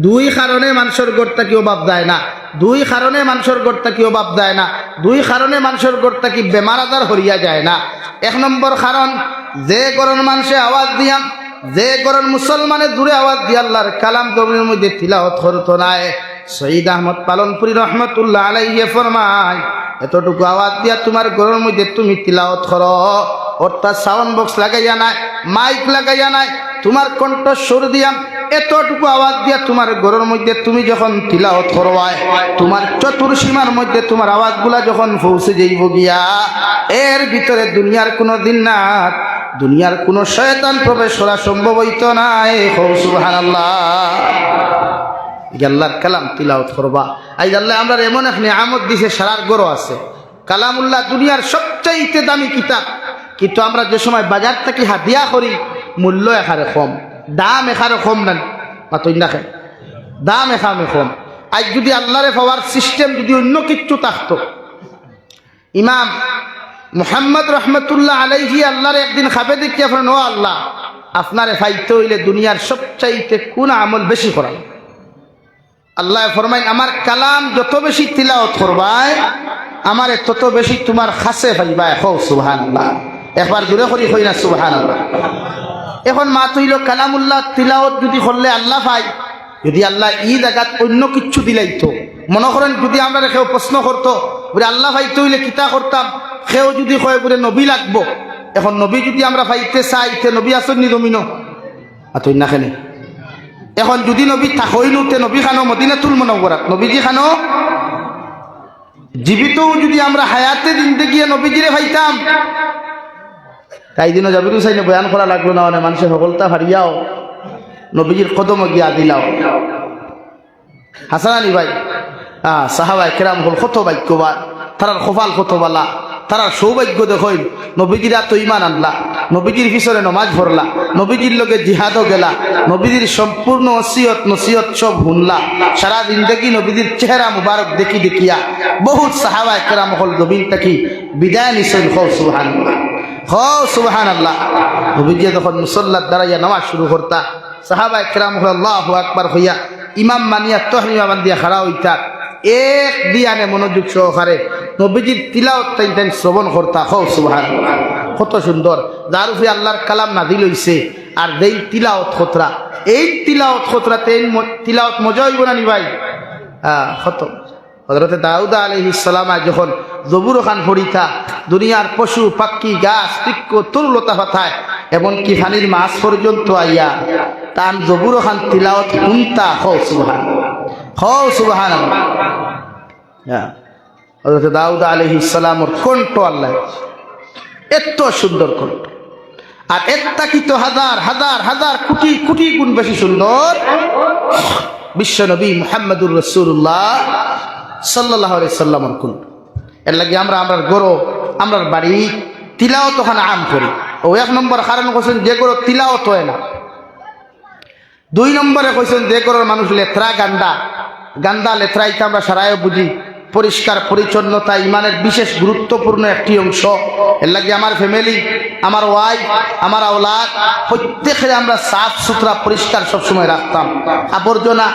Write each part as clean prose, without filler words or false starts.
দুই কারণে মানুষের গড়টা কি অভাব দেয় না, দুই কারণে মানুষের গড়টা কি অভাব দেয় না, দুই কারণে মানুষের গড়টা কি বেমার আজার হরিয়া যায় না। এক নম্বর কারণ, যে গরণ মানুষে আওয়াজ দিয়া, যে গরণ মুসলমানের দূরে আওয়াজ দিয়া আল্লাহর কালাম জমিনের মধ্যে তিলাওয়াত করতো নাই। শহীদ আহমদ পালনপুরি রহমতুল্লাহ আলাইহি ফরমায়, এতটুকু আওয়াজ দিয়া তোমার গরুর মধ্যে তুমি তিলাওয়াত করো, অর্থাৎ সাউন্ড বক্স লাগাইয়া নাই, মাইক লাগাইয়া নাই, তোমার কণ্ঠস্বর দিয়া এতটুকু আওয়াজ দিয়া তোমার গরুর মধ্যে তুমি যখন তিলাওয়াত করবায়, তোমার চতুর্সীমার মধ্যে তোমার আওয়াজগুলা যখন পৌঁছে যাইব গিয়া, এর ভিতরে দুনিয়ার কোনো দিন না, দুনিয়ার কোনো শয়তান প্রবেশ করা সম্ভব হইতো না। সুবহানাল্লাহ। আল্লাহর কালাম তিলাওয়াত করবা। আজ আল্লাহ আমরা এমন এক নিয়ামত দিছে, সারার গরো আছে কালামুল্লাহ, দুনিয়ার সবচাইতে দামি কিতাব, কিন্তু আমরা যে সময় বাজার থেকে হাদিয়া করি মূল্য এখানে কম, দাম এখানে কম না, দেখেন দাম এখানে কম। আজ যদি আল্লাহরে পাওয়ার সিস্টেম যদি অন্য কিচ্ছু থাকতো, ইমাম মুহাম্মদ রহমতুল্লাহ আলাইহি আল্লাহরে একদিন খাবে দেখি আপনার, ও আল্লাহ আপনারে ফাইতে হইলে দুনিয়ার সবচাইতে কোন আমল বেশি করান? আল্লাহ ফরমাইন, আমার কালাম যত বেশি তিলাওয়াত করবাই আমারে তত বেশি তোমার খাসে পাইবা। সুবহানাল্লাহ। একবার জোরে করি কই না সুবহানাল্লাহ। এখন মা তৈল কালামুল্লাহ তিলাওয়াত যদি করলে আল্লাহ পাই, যদি আল্লাহ ই জায়গাত অন্য কিচ্ছু দিলাইতো, মনে করেন যদি আমরা কেউ প্রশ্ন করতো বলে আল্লাহ পাইতে হইলে কিতা করতাম, কেউ যদি কয় বলে নবী লাগবো, এখন নবী যদি আমরা পাইতে চাই, তে নবী আসেননি জমিনো আতই না খেলে। এখন যদি নবী থাকইনু, তে নবী খানো মদিনাতুল মুনাওয়ারাত, নবীজি খানো জীবিতও যদি আমরা হায়াতে দিনতে গিয়ে নবীজিরে পাইতাম, তাই দিনও যাবিরু চাইলে বয়ান করা লাগলো না, মানে মানুষের সকলতা হারিয়াও নবীজির কদম গিয়া দিলাও। হাসান আলী ভাই, সাহাবায়ে কেরাম হল কত ভাগ্যবান, তারার কপাল কত বালা, তারার সৌভাগ্য দেখইন, নবীজিরা তো ইমান আনলা, নবীজির পিছনে নমাজ পড়লা, নবীজির লগে জিহাদও গেলা, নবীজির সম্পূর্ণ ওসিয়ত নসিহত সব শুনলা, সারা জিন্দেগি নবীজির চেহারা মুবারক দেখি দেখিয়া বহুত সাহাবায়ে কেরাম হল জমিন থাকি বিদায় নিছেন। সুবহানাল্লাহ, সুবহানাল্লাহ। নবীজি যখন মুসল্লাত দাঁড়াইয়া নামাজ শুরু করতা, সাহাবায়ে কেরাম হল আল্লাহু আকবার হইয়া ইমাম মানিয়া তহরিমা বান্দিয়া খাড়া হইতা, এক দিয়ানে মনোযোগ সহকারে নবীজির তিলাওয়াত টাইম শ্রবণ করতা। সুবহানাল্লাহ, কত সুন্দর। যার উপরে আল্লাহর কালাম নাযিল হইছে, আর যেই তিলাওয়াত খতরা, এই তিলাওয়াত খতরাতে তিলাওয়াত মজা হইব না নি ভাই? কত হযরতে দাউদ আলাইহিস সালাম যখন জবুর খান পড়িতা, দুনিয়ার পশু পাখি গাছ বৃক্ষ তরুলতা পাতায় এমনকি পানির মাছ পর্যন্ত আইয়া তান জবুর খান তিলাওয়াত শুনতা। সুবহানাল্লাহ, সুবহানাল্লাহ। হযরত দাউদ আলাইহিস সালামের কণ্ঠ আল্লাহ এত সুন্দর কণ্ঠ, আর একটা কি তো হাজার হাজার হাজার কোটি কোটি গুণ বেশি সুন্দর বিশ্ব নবী মুহাম্মদুর রাসূলুল্লাহ সাল্লাল্লাহু আলাইহি সাল্লামের কণ্ঠ। এর লাগে আমরা আমরার গরো আমরার বাড়ি তিলাওয়াত ওখানে আম করি। ও এক নম্বর কারণ কইছেন যে গরো তিলাওয়াত হয় না। দুই নম্বরে কইছেন যে গরোর মানুষ লেত্রা গান্ডা, গান্দা লেত্রাইতে আমরা সারায় বুঝি পরিষ্কার পরিচ্ছন্নতা ইমানের বিশেষ গুরুত্বপূর্ণ একটি অংশ। এর লাগে আমার ফ্যামিলি, আমার ওয়াইফ, আমার আওলাদ প্রত্যেকে আমরা সাফ সুতরা পরিষ্কার সবসময় রাখতাম। আবর্জনা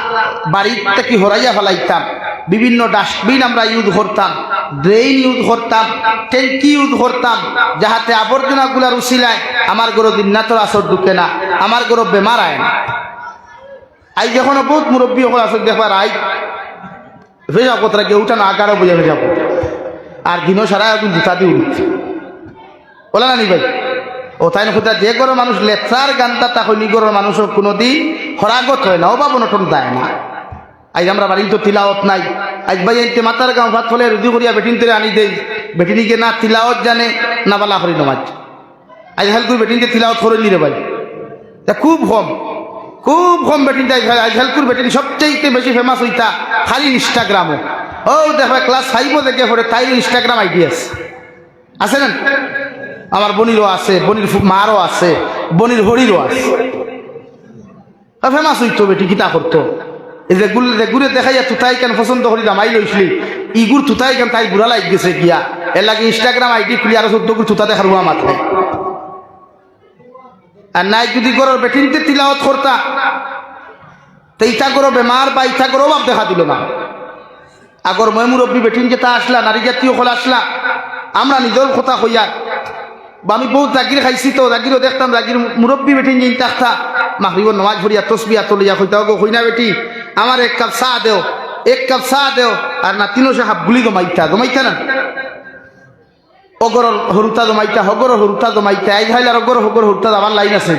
বাড়ির থেকে হরাইয়া ফেলাইতাম, বিভিন্ন ডাস্টবিন আমরা ইউজ করতাম, ড্রেন ইউজ করতাম, ট্যাঙ্কি ইউজ করতাম, যাহাতে আবর্জনাগুলার উশিলায় আমার গরো দিনাতর আসর ঢুকে না, আমার গরো বেমার আয় না। আই যখন বহুত মুরব্বী হল আসর দেখবার আই ভেজা কোথায় গিয়ে উঠানো আগারও বোঝা ভেজা, আর দিনও সারা এখন জুতা দিয়ে উঠছে বলে না নি ভাই? ও তাই না কোথায় যে গরো মানুষ লেথার গানটা তখন নিগরের মানুষও কোনোদিন হরাগত হয় না, অভাব অনটন দেয় না। আজ আমরা বাড়ি তো তিলাওয়াত নাই। আজ ভাই এনতে মাতার গাঁও ভাত ফলে রুদি করিয়া বেটিন তেরে আনি দেই, বেটিনিকে না তিলাওয়াত জানে না বালা করি নমাজ। আজ হাল তুই বেটিনকে তিলাওয়াত করে নি রে ভাই, তা খুব কম, খুব কম বেটিন যাই। আজ হেলকুর বেটিন সবচেয়ে বেশি ফেমাস হইতা খালি ইনস্টাগ্রামও। ও দেখো ক্লাস 5 দেখে পড়ে তাই ইনস্টাগ্রাম আইডি আছে না? আমার বনিরও আছে, বনির মারও আছে, বনির হরিরও আছে, ফেমাস হইতো বেটি কিতা করতো। এই যে গুড়ে দেখাইয়া তুতাই কেন পছন্দ করি দামাই লইসলি ইগুর তুতাই কেন তাই বুড়া লাগ গেছে গিয়া। এর লাগে ইনস্টাগ্রাম আইডি খুলি আরো 14 গুড় তুতা দেখার হুয়া মাথায়। আর নাই যদি গরর বেটিনতে তিলাওয়াত করতা, তো ইটা করো বেমার বা ইটা করো বাপ দেখা দিল না। আগর মই মুরব্বী বেটিন যেটা আসলা, নারী জাতীয় হল আসলা, আমরা নিজের কথা হইয়া বা আমি বহুত জাগির খাইছি, তো জাগিরও দেখতাম জাগির মুরব্বী বেটিন যে থাকতা মাগরিবর নমাজ ভরিয়া তসবিয়া তলিয়া হইতাও গো হইনা বেটি আমার এক কাপ চা দেও, এক কাপ চা দেও, আর না 300 হাফ গুলি জমাইতা না অগরর হরুতা জমাইতা, হগর হরুতা জমাইতা, এই হাইলার অগর হগর হরুতা আমার লাইন আছে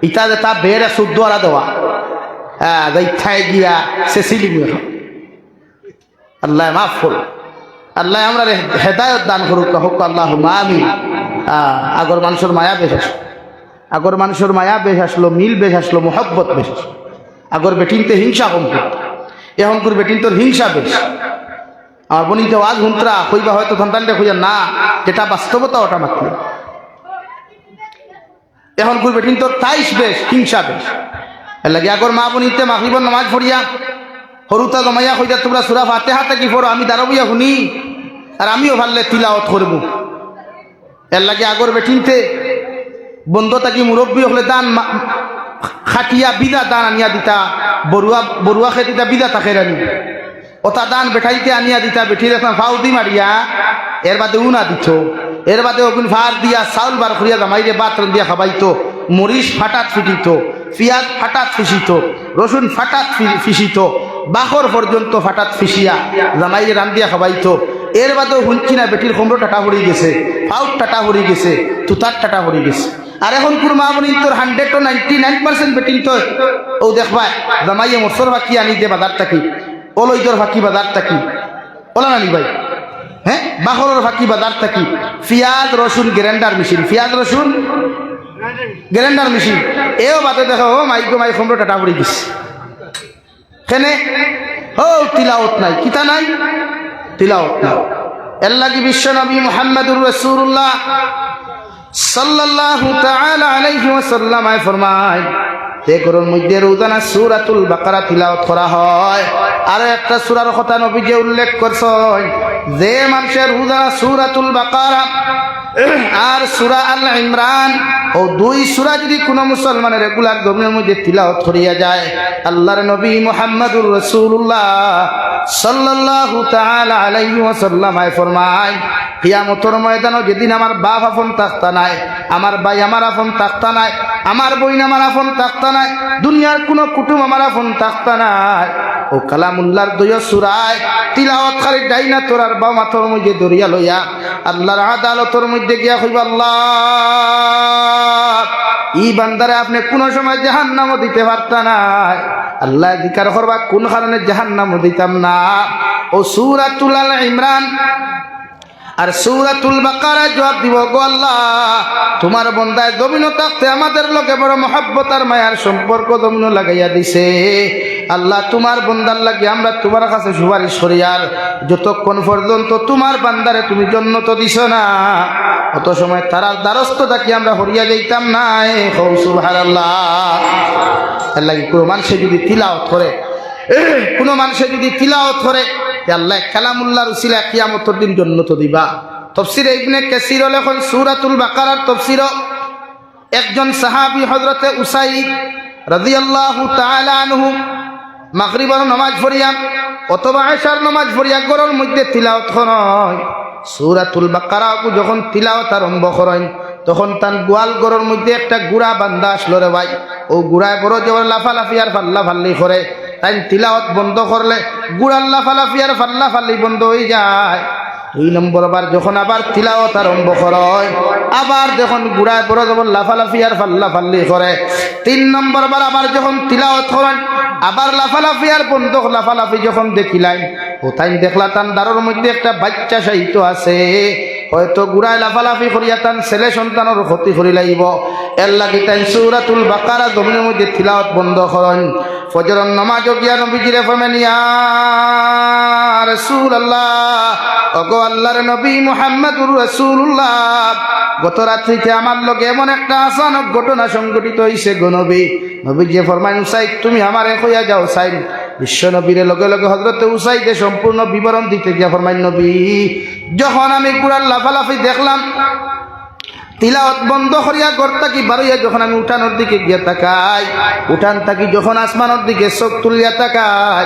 ইটা যে তা বেড়া 14 আরা দেওয়া, হ্যাঁ যাই গিয়া সে সিলিং। আল্লাহ মাফ করুন, আল্লাহ আমরা হেদায়ত দান করুক, হোক আল্লাহ আমিন। আগর মানুষের মায়া বেশ আসলো, আগর মানুষের মায়া বেশ আসলো, মিল বেশ আসলো, মোহব্বত বেশ আসলো। আগর বেটিনতে হিংসা কম করত, এখনকার বেটিন তোর হিংসা বেশ। আমার বনিতে আজ হুন্তরা কইবা হয়তো সন্তানটা কইয়া না, যেটা বাস্তবতা ওটা মাত্র। এখনকার বেটিন তোর তাইশ বেশ, হিংসা বেশ। এর লাগে আগর মা বনিতে মাগরিবর নামাজ পড়িয়া হরুতা জমাইয়া কইয়া তোমরা সূরা ফাতিহা কি পড়ো, আমি দাঁড়াবইয়া শুনি আর আমিও ভাললে তিলাওয়াত করব। এর লাগে আগর বেটিনতে বন্ধ থাকি মুরব্বী হলে দান খাটিয়া বিদা দান আনিয়া দিতা, বড়ুয়া খেতিতা বিদা থাকে রানি ওটা দান বেঠাইতে আনিয়া দিতা, বেঠি দেখলাম ফাউদি মারিয়া এর বাদে উনা দিত, এর বাদে ওগুন ভার দিয়া চাউল বার করিয়া জামাইরে বাতরন দিয়া খাবাইতো, মরিচ ফাটাত ফিটিত, পিঁয়াজ ফাটাত ফিসিত, রসুন ফাটাত ফিসিত, বাখর পর্যন্ত ফাটাত ফিসিয়া জামাইরে রান দিয়া খাবাইতো। এর বাদেও শুনছি না বেটির কোমরো টাটা হরি গেছে, ফাউট টাটা হরি গেছে, তুতার টাটা হরি গেছে। আর এখন কোন মা বলি তোর 100-99% বেটিন তো ও দেখবা জামাইয়ে মরসর ফাঁকি আনি দে বাজার থাকি, ওলইদর ফাঁকি বাজার থাকি, ওলা নানি ভাই, হ্যাঁ বাখরের ফাঁকি বাজার থাকি, পিঁয়াজ রসুন গ্রাইন্ডার মেশিন, পিঁয়াজ রসুন গ্রাইন্ডার মেশিন, এও বাদে দেখো ও মাইকো মাই কোমরো টাটা হরি গেছে। কেনে ও তিলাওত নাই, কিতা নাই তিলাওত নাই। এর লাগি বিশ্ব নবী মুহাম্মদুর রাসূলুল্লাহ সাল্লাল্লাহু তাআলা আলাইহি ওয়াসাল্লাম ফরমায় তে করুন মধ্যে রোজানা সূরাতুল বাকারা তিলাওয়াত করা হয়। আর একটা সূরার কথা নবী যে উল্লেখ করছেন, যে মানুষের রোজানা সূরাতুল বাকারা আর সূরা আল ইমরান ও দুই সূরা যদি কোনো মুসলমানের রেগুলার দমের মধ্যে তিলাওয়াত করিয়া যায়, আল্লাহর নবী মুহাম্মদুর রাসূলুল্লাহ সাল্লাল্লাহু তাআলা আলাইহি ওয়াসাল্লাম ফরমায় কিয়ামতের ময়দানে যেদিন আমার বাপ আপন থাকতা নাই, আমার ভাই আমার আপন থাকতা নাই, আমার বোন আমার আপন থাকতা নাই, দুনিয়ার কোনো কুটুম আমার আপন থাকতা নাই, ও কালামুল্লাহর দুই সূরায় তিলাওয়াত করে ডাইনা তোরার বাম মাথার মধ্যে দরিয়া লইয়া আল্লাহর আদালতের মধ্যে গিয়া কইবা আল্লাহ ই বান্দারে আপনি কোন সময় জাহান্নামও দিতে পারতা না, আল্লাহ জিকার করবা কোন কারণে জাহান্নামও দিতাম না। ও সূরাতুল আল ইমরান আর সূরাতুল বাকারা জবাব দিব, গো আল্লাহ তোমার বন্দায় জমিন থাকতে আমাদের লগে বড় মহব্বত আর মায়ার সম্পর্ক জমিন লাগাইয়া দিছে। আল্লাহ তোমার বন্দার লাগে আমরা তোমার কাছে সুপারিশ করি, আর যতক্ষণ পর্যন্ত তোমার বান্দারে তুমি জান্নাত দিছ না অত সময় তারার দ্বারস্থ থাকি আমরা হরিয়া যাইতাম না। সুবহানাল্লাহ। আল্লাহ কোনো মানুষে যদি তিলাওয়াত করে, কোনো মানুষে যদি তিলাওয়াত করে আল্লাহ কালামুল্লাহর উসিলা কিয়ামতের দিন জান্নাত দিবা। তাফসীর ইবনে কাসীর লেখেন সূরাতুল বাকারার তাফসীর একজন সাহাবী হযরতে উসাইদ রাদিয়াল্লাহু তাআলা আনহু মাগরিবের নামাজ পড়িয়া অথবা আয়েশার নামাজ পড়িয়া ঘরের মধ্যে তিলাওয়াত করেন। সূরাতুল বাকারা যখন তিলাওয়াত আরম্ভ করেন তখন তার গোয়াল ঘরের মধ্যে একটা গুড়া বান্দা আসলো রে ভাই, ও গুড়ায় বড় জোর লাফালাফি আর ফাল্লাফাল্লি করে, তাই তিলাওয়াত বন্ধ করলে গুড়ার লাফালাফি আর ফাল্লাফাল্লি বন্ধ হয়ে যায়। 2 নম্বর বার যখন আবার তিলাওয়াত আরম্ভ করে আবার যখন গুড়ায় বড় জবর লাফালাফি আর ফাল্লাফাল্লি করে, 3 নম্বর বার আবার যখন তিলাওয়াত করেন আবার লাফালাফি আর বন্ধ লাফালাফি যখন দেখিলাই ও তাই দেখলা তার দ্বারের মধ্যে একটা বাচ্চা সাহিত্য আছে, হয়তো গুড়ায় লাফালাফি করিয়া তার ছেলে সন্তানের ক্ষতি করি লাগিব। এর লাগি তাই সূরাতুল বাকারা জমিনের মধ্যে তিলাওয়াত বন্ধ করেন। ফজরের নামাজ গিয়া নবীজিরে ফরমান ইয়া রাসূলুল্লাহ, ওগো আল্লাহর নবী মুহাম্মদুর রাসূলুল্লাহ, গত রাত্রিতে আমার লগে এমন একটা আচানক ঘটনা সংঘটিত হইছে গো নবী। নবীজি ফরমান উসাইদ তুমি আমারে কইয়া যাও। সাইদ বিশ্ব নবীর লগে লগে হযরতে উসাইদে সম্পূর্ণ বিবরণ দিতে গিয়া ফরমান নবী যখন আমি গুড়ার লাফালাফি দেখলাম তিলাওয়াত বন্ধ করিয়া ঘর থাকি বারইয়া যখন আমি উঠানোর দিকে গিয়া তাকাই, উঠান থাকি যখন আসমানের দিকে চোখ তুলিয়া তাকাই,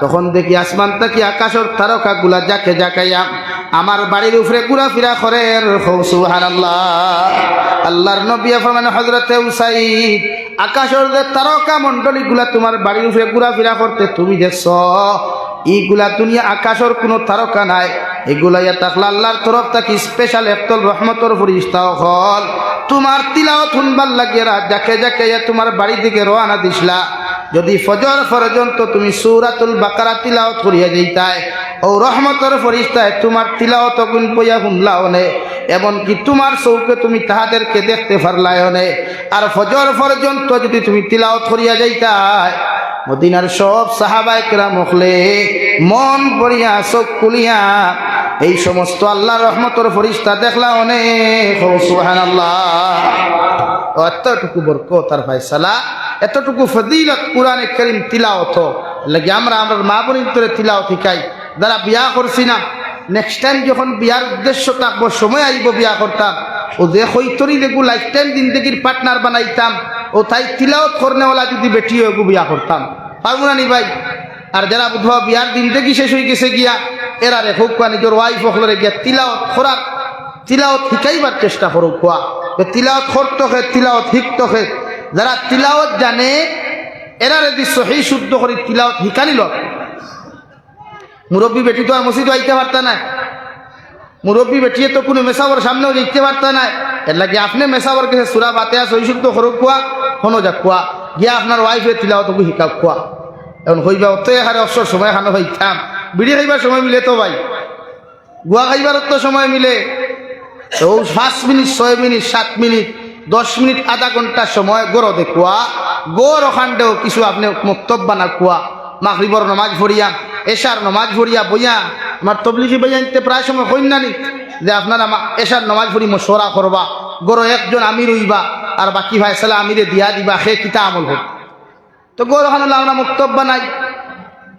তখন দেখি আসমান থাকি আকাশের তারকা গুলা জাকে জাকাইয়া আমার বাড়ির উপরে ঘুরাফিরা করে। সুবহানাল্লাহ। আল্লাহর নবী ফরমান হযরতে উসাইদ, আকাশের যে তারকা মণ্ডলী গুলা তোমার বাড়ির উপরে ঘুরাফিরা করতে তুমি দেখছো, এইগুলা দুনিয়া আকাশের কোনো তারকা নাই, এগুলা থাকলে আল্লাহর তরফ থেকে স্পেশাল একদল রহমতের ফেরেশতা হল তোমার তিলাওয়াত শুনবার লাগিয়ে রাত জাকে জাকে তোমার বাড়ি দিকে রওনা দিছলা। যদি ফজর পর্যন্ত তুমি সূরাতুল বাকারা তিলাওয়াত করিয়া যাইতায়, ও রহমতের ফেরেশতায় তোমার তিলাওয়াত গুণ পইয়া শুনলাওনে, এমনকি তোমার চৌকে তুমি তাহাদেরকে দেখতে পারলায়নে। আর ফজর পর্যন্ত যদি তুমি তিলাওয়াত করিয়া যাইতায়, মদিনার সব সাহাবায়ে কেরাম হলে মন ভরিয়া চোখ খুলিয়া এই সমস্ত আল্লাহর রহমতের ফেরেশতা দেখলা অনেক। সুবহানাল্লাহ। এতটুকু বরকত আর ফয়সালা, এতটুকু ফজিলত কুরআনে কারীম তিলাওয়াত লাগে। আমরা আমার মা বোনের তোরে তিলাওয়াত শিখাই, যারা বিয়া করছি না, নেক্সট টাইম যখন বিয়ার উদ্দেশ্য থাকবো, সময় আইব বিয়া করতাম, ও যে হইতরি দেখু লাইফ টাইম জিন্দগির পার্টনার বানাইতাম, ও তাই তিলাওয়াত করনেওয়ালা যদি বেটি হয়ে বিয়া করতাম, পারবো না নি ভাই? আর যারা বুধবা বিয়ার জিন্দগি শেষ হয়ে গেছে গিয়া, এরা রে হোক নিজের ওয়াইফ হকলরে গিয়া তিলাওয়াত করার, তিলাওয়াত শিখাইবার চেষ্টা করো। কোয়া তিলাওয়াত করতো খে, তিলাওয়াত শিখতো খে। যারা তিলাওয়াত জানে এরা যদি সহি শুদ্ধ করে তিলাওয়াত শিখানিল, মুরব্বী বেটি তো আর মসজিদ আইতে পারতা না, মুরব্বী বেটিয়ে তো কোনো মেসাবর সামনেও দেখতে পারতা না। এর লাগে আপনি মেসাবর কাছে সুরা বাতেয়া সহি শুদ্ধ করো, কোয়া হনো যাক, কোয়া গিয়া আপনার ওয়াইফের তিলাওয়াত শিখাও। কোয়া এখন হইবা অত হারে অবসর সময় খানো হইতাম, বিড়ি খাইবার সময় মিলে তো ভাই, গুয়া খাইবার তো সময় মিলে, তো 5 মিনিট 6 মিনিট 7 মিনিট 10 মিনিট আধা ঘন্টা সময় গড় দেখুয়া, গড় ওখানটাও কিছু আপনি মক্তব বানা কুয়া, মাগরিবর নমাজ ভরিয়া, এশার নমাজ ভরিয়া বইয়া, আমার তবলিগি বইয়া নিতে প্রায় সময় হইন না নি যে আপনারা এশার নমাজ ভরি মশওয়ারা করবা, গড় একজন আমি রইবা আর বাকি ভাই সালা আমিরে দিয়া দিবা, সে কিতা আমল হোক। তো গড় ওখানে আমরা মক্তব বানাই,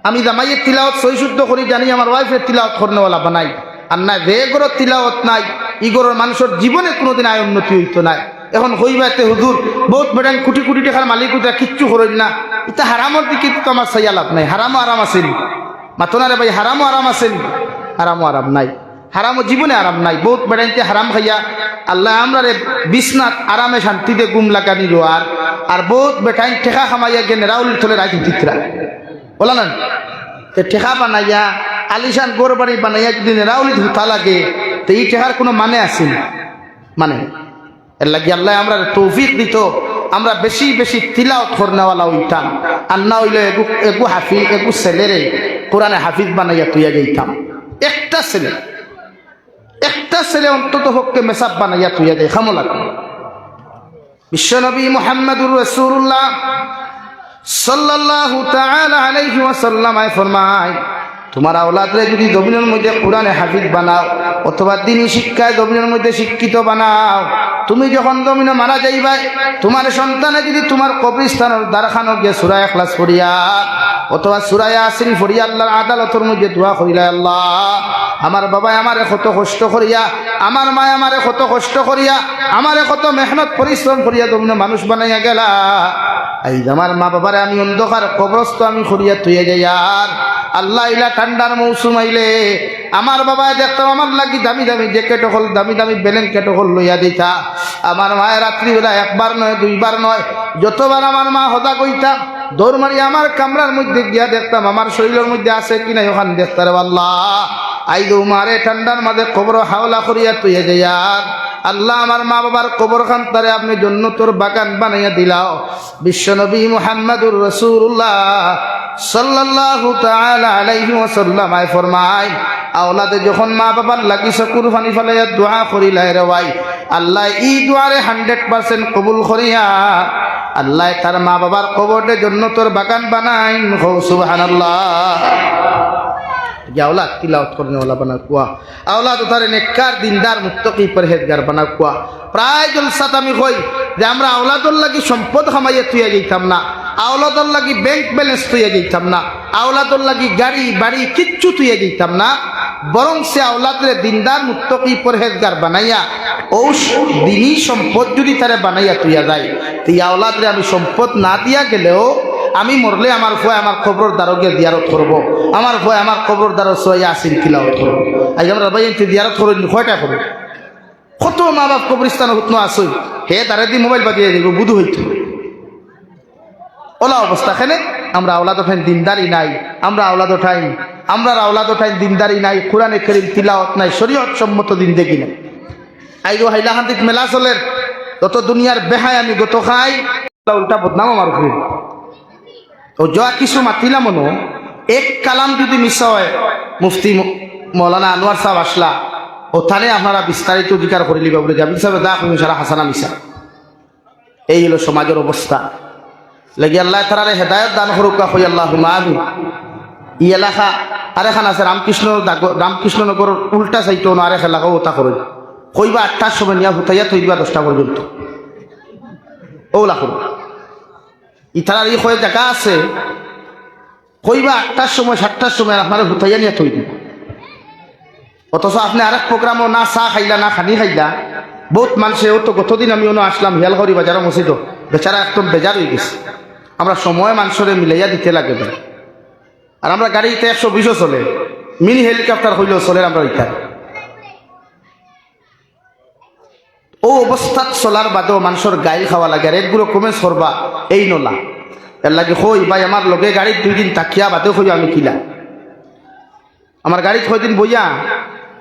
আমি জামাইয়ের তিলাওয়াত সহি শুদ্ধ করি জানি, আমার ওয়াইফের তিলাওয়াত করনেওয়ালা বানাই। আর না যে গড়ের তিলাওয়াত নাই, ই গড়ের মানুষের জীবনে কোনোদিন আয় উন্নতি হইতো নাই। এখন হইবাতে হুজুর বহুত বেটান কোটি কোটি টাকার মালিক উঠা কিচ্ছু করেন না, এটা হারামর দিকে তো আমার চাইয়া লাভ নাই। হারামও আরাম আছে নি? মাতনারে ভাই, হারামও আরাম আছে নি? হারামও আরাম নাই, হারামও জীবনে আরাম নাই। বহুত বেটাইতে হারাম খাইয়া আল্লাহ আমরা রে বিছনাত আরামে শান্তিতে গুম লাগানি রোয়ার, আর বহুত বেটাইন ঠেকা খামাইয়া গেনে রাউল থলে রাখি চিত্রা বলা না, ঠেকা বানাইয়া আলিশান গোর বাড়ি বানাইয়া যদি রাউলি ধুতা লাগে, তো এই ঠেকার কোনো মানে আছে না? মানে এর লাগে আল্লাহ আমরা তৌফিক দিত, আমরা বেশি বেশি তিলাওয়াত করনেওয়ালা হইতাম, আর না হইলে এগু হাফিজ, এগু ছেলেরে কোরআনে হাফিজ বানাইয়া তুইয়া যাইতাম। একটা ছেলে অন্তত পক্ষে মেসাব বানাইয়া তুইয়া যাই খামলা। বিশ্বনবী মুহাম্মদুর রাসূলুল্লাহ সাল্লাল্লাহু তাআলা আলাইহি ওয়াসাল্লাম ফরমায়, তোমার আওলাদরে যদি জমিনের মধ্যে কোরআনে হাফিজ বানাও অথবা দ্বীনি শিক্ষায় জমিনের মধ্যে শিক্ষিত বানাও, তুমি যখন জমিনে মারা যাইবাই, তোমার সন্তানে যদি তোমার কবরস্থানের দ্বারখানো গিয়ে সূরা ইখলাস পড়িয়া অথবা সূরা ইয়াসিন পড়িয়া আল্লাহর আদালতের মধ্যে দোয়া করিলা, আল্লাহ আমার বাবা আমারে কত কষ্ট করিয়া, আমার মা আমারে কত কষ্ট করিয়া, আমারে কত মেহনত পরিশ্রম করিয়া জমিনে মানুষ বানাইয়া গেলা, এই আমার মা বাবারে আমি অন্ধকার কবরস্থ আমি করিয়া তুইয়া যাই। আর আল্লাহ ইলা ঠান্ডার মৌসুম আইলে আমার বাবায় দেখতাম আমার লাগি দামি দামি জ্যাকেট হল, দামি দামি ব্ল্যাঙ্কেট হল লইয়া দিতা। আমার মায়ের রাত্রিবেলা একবার নয় দুইবার নয়, যতবার আমার মা হদা কইতা দৌড় মারি আমার কামরার মধ্যে গিয়া দেখতাম আমার শরীরের মধ্যে আছে কিনা, ওখানে দেখতাম আল্লাহ আইদু মারে ঠান্ডার মাঝে কবর হাওলা করিয়া তুইয়া যাই। আর আল্লাহ আমার মা বাবার কবর খান তারে আপনি জান্নাতের বাগান বানাইয়া দিলাও। বিশ্বনবী মুহাম্মদুর রাসূলুল্লাহ সাল্লাল্লাহু তাআলা আলাইহি ওয়াসাল্লাম ফরমায়, আওলাদে যখন মা বাবার লাগি চকুর পানি ফেলাইয়া দোয়া করিলাই রে ভাই, আল্লাহ এই দোয়ারে 100% কবুল করিয়া আল্লাহ তার মা বাবার কবরে জান্নাতের বাগান বানাইন। সুবহানাল্লাহ। औलाद तिलावत करने वाला बना कुआ, औलाद उतारे नेककार दिनदार मुत्तकी परहेजगार बना कुआ। प्राय जलसात आमी कই যে আমরা আওলাদর লাগি সম্পদ কামাইয়া তুইয়া যাইতাম না, আওলাদর লাগি ব্যাংক ব্যালেন্স তুইয়া যাইতাম না, আওলাদর লাগি গাড়ি বাড়ি কিচ্ছু তুইয়া যাইতাম না, বরং সে আওলাদরে দিনদার মুত্তকি পरहेजगार বানাইয়া ও দিনই সম্পদ যদি তারে বানাইয়া তুইয়া যায় তো ইয়া ওলাদরে আমি সম্পদ না দিয়া গেলেও আমি মরলে আমার ভয় আমার কবর দ্বারকে দিয়ারত করবো, আমার ভয় আমার কবর দ্বার সোয়া আসিন তিলাওয়াত করবো। আজ আমরা ভাই দিয়ারত করো কয়টা করবো? কত মা বাপ কবরিস্তান হুতনো আসই হে তারে দি মোবাইল বাজিয়ে দিব বুধু হইতো ওলা অবস্থা খেনে আমরা আওলাদ ওঠাই দিনদারি নাই, আমরা আওলাদ ওঠাই দিনদারি নাই, কোরআনে কারীম তিলাওয়াত নাই, শরীয়ত সম্মত দিন দেখি না। আইগো হাইলাহান্দিক মেলা চলের যত দুনিয়ার বেহাই আমি গত খাই উল্টা বদনাম আমার উপরে ও যা কিছু মাতিলাম মনো এক কালাম যদি মিশা হয় মুফতি মৌলানা আনোয়ার সাহেব আসলা ওখানে আপনারা বিস্তারিত অধিকার করে লিবা বলে যাবেন সাহেব দা সারা হাসানা মিশা। এই হলো সমাজের অবস্থা। লাগি আল্লাহ তারারে হেদায়ত দান করুকা হই আল্লাহ আমি ই এলাকা আরেখান আছে রামকৃষ্ণনগর উল্টা চাইতো না আরেক এলাকাও ওটা করে কইবা 8টার সময় নিয়ে হুতাইয়া থইবা 10টা পর্যন্ত ওলা করো ইতার ই হয়ে জায়গা আছে কইবা 8টার সময় 7টার সময় আপনারা হুতাইয়া নিয়ে থই দিব, অথচ আপনি আরেক প্রোগ্রামও না চা খাইলা না খানি খাইলা। বহুত মানুষে ও তো গতদিন আমি অন্য আসলাম হিয়ালহরি বাজারে মসজিদ বেচারা একদম বেজার হয়ে গেছে। আমরা সময় মানুষরে মিলাইয়া দিতে লাগে আর আমরা গাড়িতে 120ও চলে, মিনি হেলিকপ্টার হইলেও চলে আমরা ইতার ও অবস্থাত চলার বাদেও মানুষের গাইল খাওয়া লাগে আর একগুলো কমে সরবা এই নলা এর লাগে হই ভাই আমার লগে গাড়ির 2 দিন তাকিয়া বাদেও হই আমি কিলা আমার গাড়িত 6 দিন বইয়া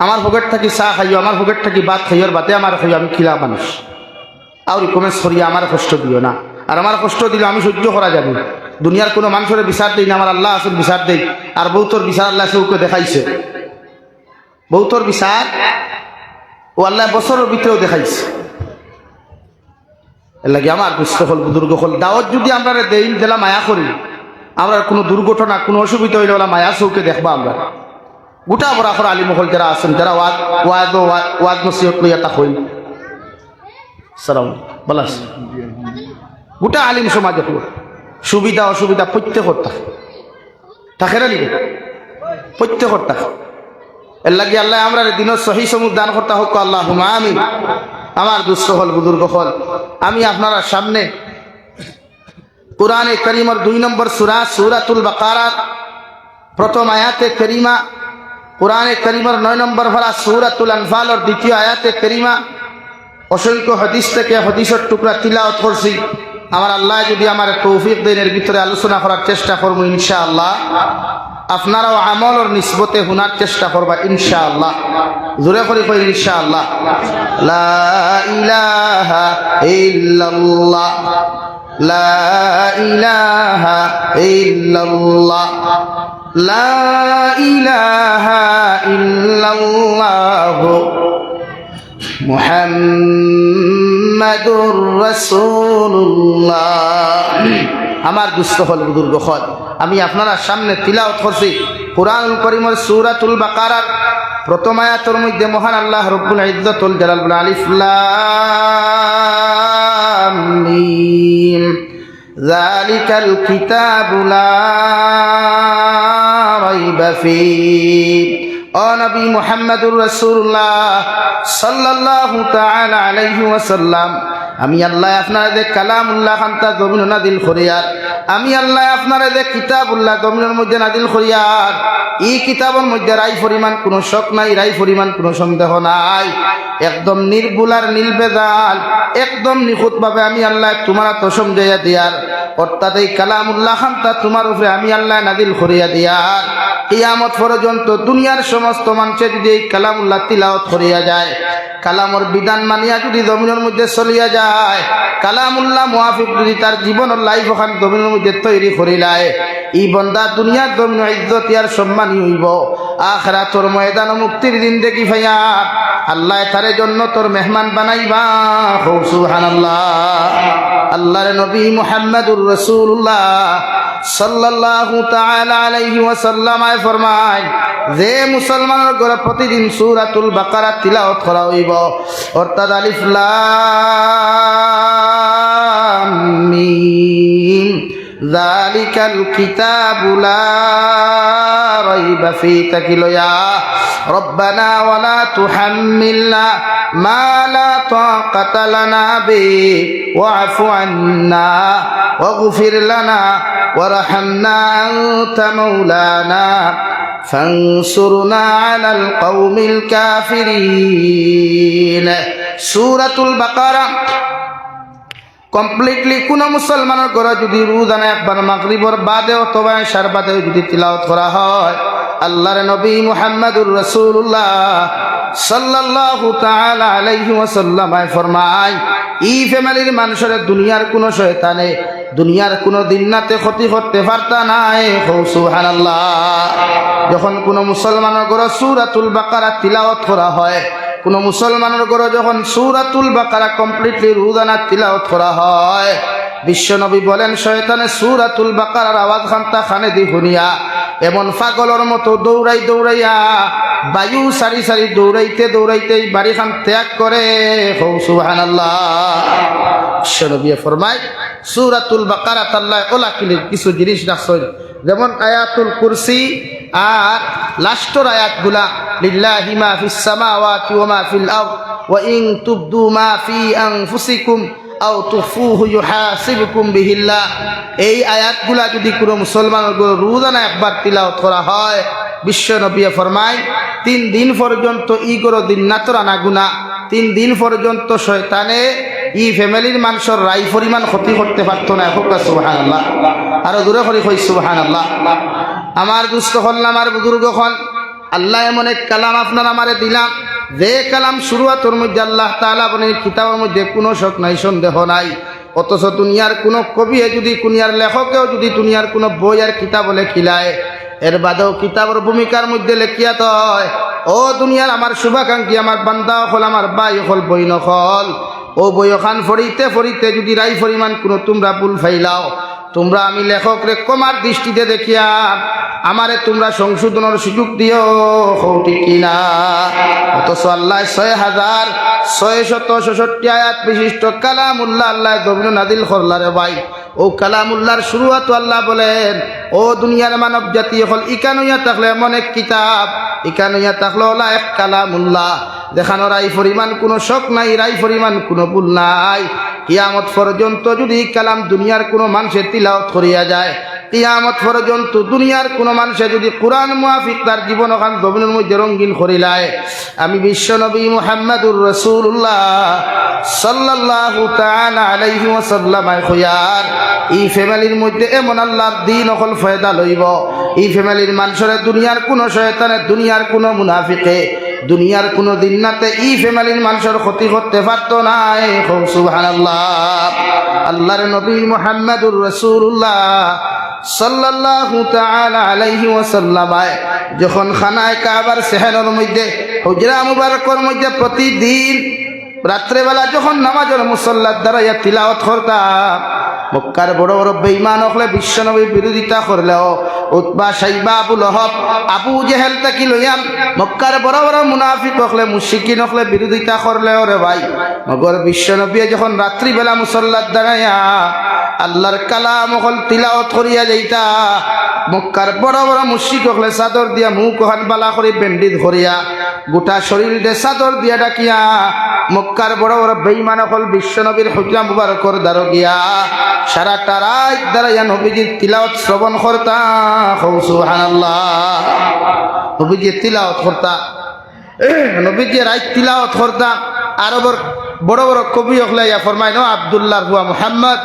আমার পকেট থাকি চা খাইও আমার পকেট থাকি ভাত খাইওর বাদে আমার খাইও আমি কিলা মানুষ আর কমে সরিয়া আমার কষ্ট দিও না। আর আমার কষ্ট দিলে আমি সহ্য করা যাবে। দুনিয়ার কোনো মানুষের বিচার দেই না, আমার আল্লাহ আসল বিচার দেই। আর বৌতর বিচার আল্লাহ সেউকে দেখাইছে, বৌতর বিচার ও আল্লাহ বছরের ভিতরেও দেখাইছে। এর লাগে আমার দুস্থ হল বুজুর্গ হল দাওয়াত যদি আমরা দেই দিলা মায়া করি আমরা কোনো দুর্ঘটনা কোনো অসুবিধা হইলে ওলা মায়া চৌকে দেখবা আমরা গোটা বড় আখর আলিম হল যারা আছেন যারা ওয়াজ নসিহত লইয়া তা হইল সালাম বলাস গোটা আলিম সমাজে সুবিধা অসুবিধা প্রত্যেকর থাকে না নিবে প্রত্যেকর থাকে। এর লাগে আল্লাহ আমরা দিনের সহি সমুখ দান করতে হোক আল্লাহ আমি আমার দুস্থ হল বুজুর্গ হল আমি আপনারা সামনে কুরআনে কারীমের 2 নম্বর সূরা সূরাতুল বাকারার প্রথম আয়াতে কারীমা, কুরআনে কারীমের 9 নম্বর পারা সূরাতুল আনফালের দ্বিতীয় আয়াতে কারীমা অসংখ্য হাদিস থেকে হাদিসের টুকরা তিলাওয়াত করছি। আমার আল্লাহ যদি আমার তৌফিক দেন এর ভিতরে আলোচনা করার চেষ্টা করব ইনশাআল্লাহ। আপনারাও আমলের নিসবতে শোনার চেষ্টা করবা ইনশাআল্লাহ। জোরে করে কই ইনশাআল্লাহ। লা ইলাহা ইল্লাল্লাহ লা ইলাহা ইল্লাল্লাহ লা ইলাহা ইল্লাল্লাহ মুহাম্মাদুর রাসূলুল্লাহ। আমার দুস্থ হল বুজুর্গ হল আমি আপনারা সামনে তিলাওয়াত করছি কুরআনুল কারীমের সূরাতুল বাকারার প্রথম আয়াতের মধ্যে মহান আল্লাহ রব্বুল ইজ্জতুল জালাল বলেন আলিফ লাম মিম যালিকাল কিতাবু লা রাইবা ফীহি। ও নবী মুহাম্মদুর রাসূলুল্লাহ সাল্লাল্লাহু তাআলা আলাইহি ওয়াসাল্লাম আমি আল্লাহ আপনারা যে কালামুল্লাহ খান্তা জমিন নাদিল করিয়ার, আমি আল্লাহ আপনারা যে কিতাবুল্লাহ জমিনের মধ্যে নাদিল করিয়ার, এই কিতাবের মধ্যে রাই পরিমাণ কোনো শক নাই, রাই পরিমাণ কোনো সন্দেহ নাই, একদম নির্ভুল আর নির্বেজাল একদম নিখুঁতভাবে আমি আল্লাহ তোমার তো সমঝাইয়া দিয়ার, অর্থাৎ এই কালামুল্লাহ খান্তা তোমার উপরে আমি আল্লাহ নাদিল করিয়া দিয়ার। কিয়ামত পর্যন্ত দুনিয়ার সমস্ত মানুষের যদি এই কালামুল্লাহ তিলাওয়াত করিয়া যায়, কালামর বিধান মানিয়া যদি জমিনের মধ্যে চলিয়া যায়, কালামুল্লাহ মুআফিক যদি তার জীবনের লাইফ ওখান জমিনের মধ্যে তৈরি করিলায়, এই বন্দা দুনিয়ার জমিন ইজ্জত আর সম্মানী হইব, আখিরাতের ময়দান মুক্তির দিন দেখি ভাইয়া আল্লাহ তারে জন্য তোর মেহমান বানাইবা। সুবহানাল্লাহ। আল্লাহর নবী মুহাম্মদুর রাসূলুল্লাহ সাল্লাল্লাহু তাআলা আলাইহি ওয়াসাল্লাম ফরমায় যে মুসলমানের ঘরে প্রতিদিন সূরাতুল বাকারা তিলাওয়াত করা হইব, অর্থাৎ আলিফ লাম মিম যালিকাল কিতাবু লা রাইবা ফীহি তাকিলয়া রব্বানা ওয়ালা তুহাম্মিলনা মা লা তাকাতা লানা বিহি ওয়া'ফু আন্না ওয়াগফির লানা ওয়ারহামনা আনতা মাওলানা ফানসুরনা আলাল কওমিল কাফিরিন। সূরাতুল বাকারা কমপ্লিটলি কোন মুসলমানের ঘরে যদি রোজানা একবার মাগরিবের বাদে অথবা ইশার বাদে যদি তিলাওয়াত করা হয়, আল্লাহর নবী মুহাম্মদুর রাসূলুল্লাহ সাল্লাল্লাহু তাআলা আলাইহি ওয়াসাল্লাম ফরমায়, এই ফ্যামিলির মানুষের দুনিয়ার কোন শয়তানে দুনিয়ার কোন দিনাতে ক্ষতি করতে পারতা নাই। সুবহানাল্লাহ। যখন কোন মুসলমানের ঘরে সূরাতুল বাকারা তিলাওয়াত করা হয়, কোন মুসলমানের ঘরে যখন সূরাতুল বাকারা কমপ্লিটলি রোজানা তিলাওয়াত করা হয়, বিশ্বনবী বলেন শয়তানে সূরাতুল বাকারার আওয়াজ খানতা খানে দি শুনিয়া এমন পাগলের মতো দৌড়াই দৌড়াইয়া বায়ু সারি সারি দৌড়াইতে দৌড়াইতে বাড়ি খান ত্যাগ করে। সুবহানাল্লাহ। বিশ্বনবী ফরমায় সূরাতুল বাকারা আল্লাহ ওলা কিছু জিনিস রাখছেন, যেমন আয়াতুল কুরসি আর লাস্টের আয়াতগুলা লিল্লাহি মা ফিস সামাওয়াতি ওয়া মা ফিল আরদ ওয়া ইন তুবদু মা ফি আনফুসিকুম আও তুখফুহু ইউহাসিবুকুম বিহিল্লাহ। এই আয়াতগুলা যদি কোনো মুসলমানের রোজানা একবার তিলাওয়াত করা হয়, বিশ্ব নবী ফরমায় 3 দিন পর্যন্ত ইগরো দিন নাতর আনা গুনাহ, 3 দিন পর্যন্ত শয়তানে এই ফ্যামিলির মানুষের রাই পরিমাণ ক্ষতি করতে পারতো না। সুবহানাল্লাহ। আরো দূরে করে কই সুবহানাল্লাহ। আমার দুস্থ হল আমার বুজুর্গ হল, আল্লাহ এমন এক কালাম আপনার আমারে দিলাম, যে কালাম শুরুয়াতের মধ্যে আল্লাহ তাআলা বলেন কিতাবের মধ্যে কোনো শক নাই, সন্দেহ নাই। অথচ দুনিয়ার কোনো কবি যদি দুনিয়ার লেখকেও যদি দুনিয়ার কোনো বই আর কিতাব লেখিলায়, এর বাদেও কিতাবের ভূমিকার মধ্যে লেখিয়া হয়, ও দুনিয়ার আমার শুভাকাঙ্ক্ষী আমার বান্দা হল আমার ভাই হল বইন হল, ও বইখান ফরিতে ফরিতে যদি রাই পরিমাণ কোনো তোমরা ভুল ফাইলাও, তোমরা আমি লেখক রে কমার দৃষ্টিতে দেখিয়া আমারে তোমরা সংশোধনের সুযোগ দিও। ঠিক কিনা? অথচ আল্লাহ 6666 আয়াত বিশিষ্ট কালামুল্লাহ আল্লাহ দবিন নাদিল করলারে ভাই। ও কালামুল্লাহর শুরুয়াত আল্লাহ বলেন, ও দুনিয়ার মানব জাতি হল ইকানুইয়া থাকলে এমন এক কিতাব, ইকানুইয়া থাকলে ওলা এক কালামুল্লাহ, দেখানো রাই পরিমাণ কোনো শক নাই, রাই পরিমাণ কোনো ভুল নাই। কিয়ামত পর্যন্ত যদি কালাম দুনিয়ার কোনো মানুষের তিলাওয়াত করিয়া যায়, কিয়ামত পর্যন্ত দুনিয়ার কোনো মানুষে যদি কোরআন মুআফিক তার জীবন ওখান জমিনের মধ্যে রঙিন করিলায়, আমি বিশ্বনবী মুহাম্মদুর রাসূলুল্লাহ সাল্লাল্লাহু তাআলা আলাইহি ওয়াসাল্লাম কইয়ার এই ফ্যামিলির মধ্যে এমন আল্লাহর দ্বীন অকল ফায়দা লইব, এই ফ্যামিলির মানুষের দুনিয়ার কোনো শয়তানে দুনিয়ার কোনো মুনাফিকে দুনিয়ার কোনো দিনাতে এই ফ্যামিলির মানুষের ক্ষতি করতে পারতো না। সুবহানাল্লাহ। আল্লাহর নবী মুহাম্মদুর রাসূলুল্লাহ সাল্লাল্লাহু তাআলা আলাইহি ওয়াসাল্লাম যখন খানায় কাবার সেহনের মধ্যে হুজরা মুবারকর মধ্যে প্রতিদিন রাত্রেবেলা যখন নামাজের মুসল্লার দাঁড়াইয়া তিলাওয়াত করতাম, মক্কার বড় বড় বেঈমান হলে বিশ্বনবীর বিরোধিতা করলেও উতবা সাইবা আবু লহব আবু জেহেল তাকি লইয়াম মক্কার বড় বড় মুনাফিক হলে মুশরিকিন হলে বিরোধিতা করলেও রে ভাই, মগর বিশ্বনবী যখন রাত্রিবেলা মুসল্লার দাঁড়াইয়া আল্লাহর কালাম হল তিলাওয়াত করিয়া যাইতা, মক্কার বড় বড় মুশরিক হলে চাদর দিয়া মুখ হাত বালা করে বেন্ডিত করিয়া গোটা শরীর দে চাদর দিয়া ডাকিয়া মক্কার বড় বড় বেঈমান হল বিশ্বনবীর হুজরা মুবারকর দ্বারা গিয়া সারাটা রাত দাঁড়াইয়া নবীজির তিলাওয়াত শ্রবণ করতা। সুবহানাল্লাহ। নবীজির তিলাওয়াত করতা, নবীজি রাত তিলাওয়াত করতা। আরবের বড় বড় কবি হলে ফরমায় ন আব্দুল্লাহ হুয়া মুহাম্মদ,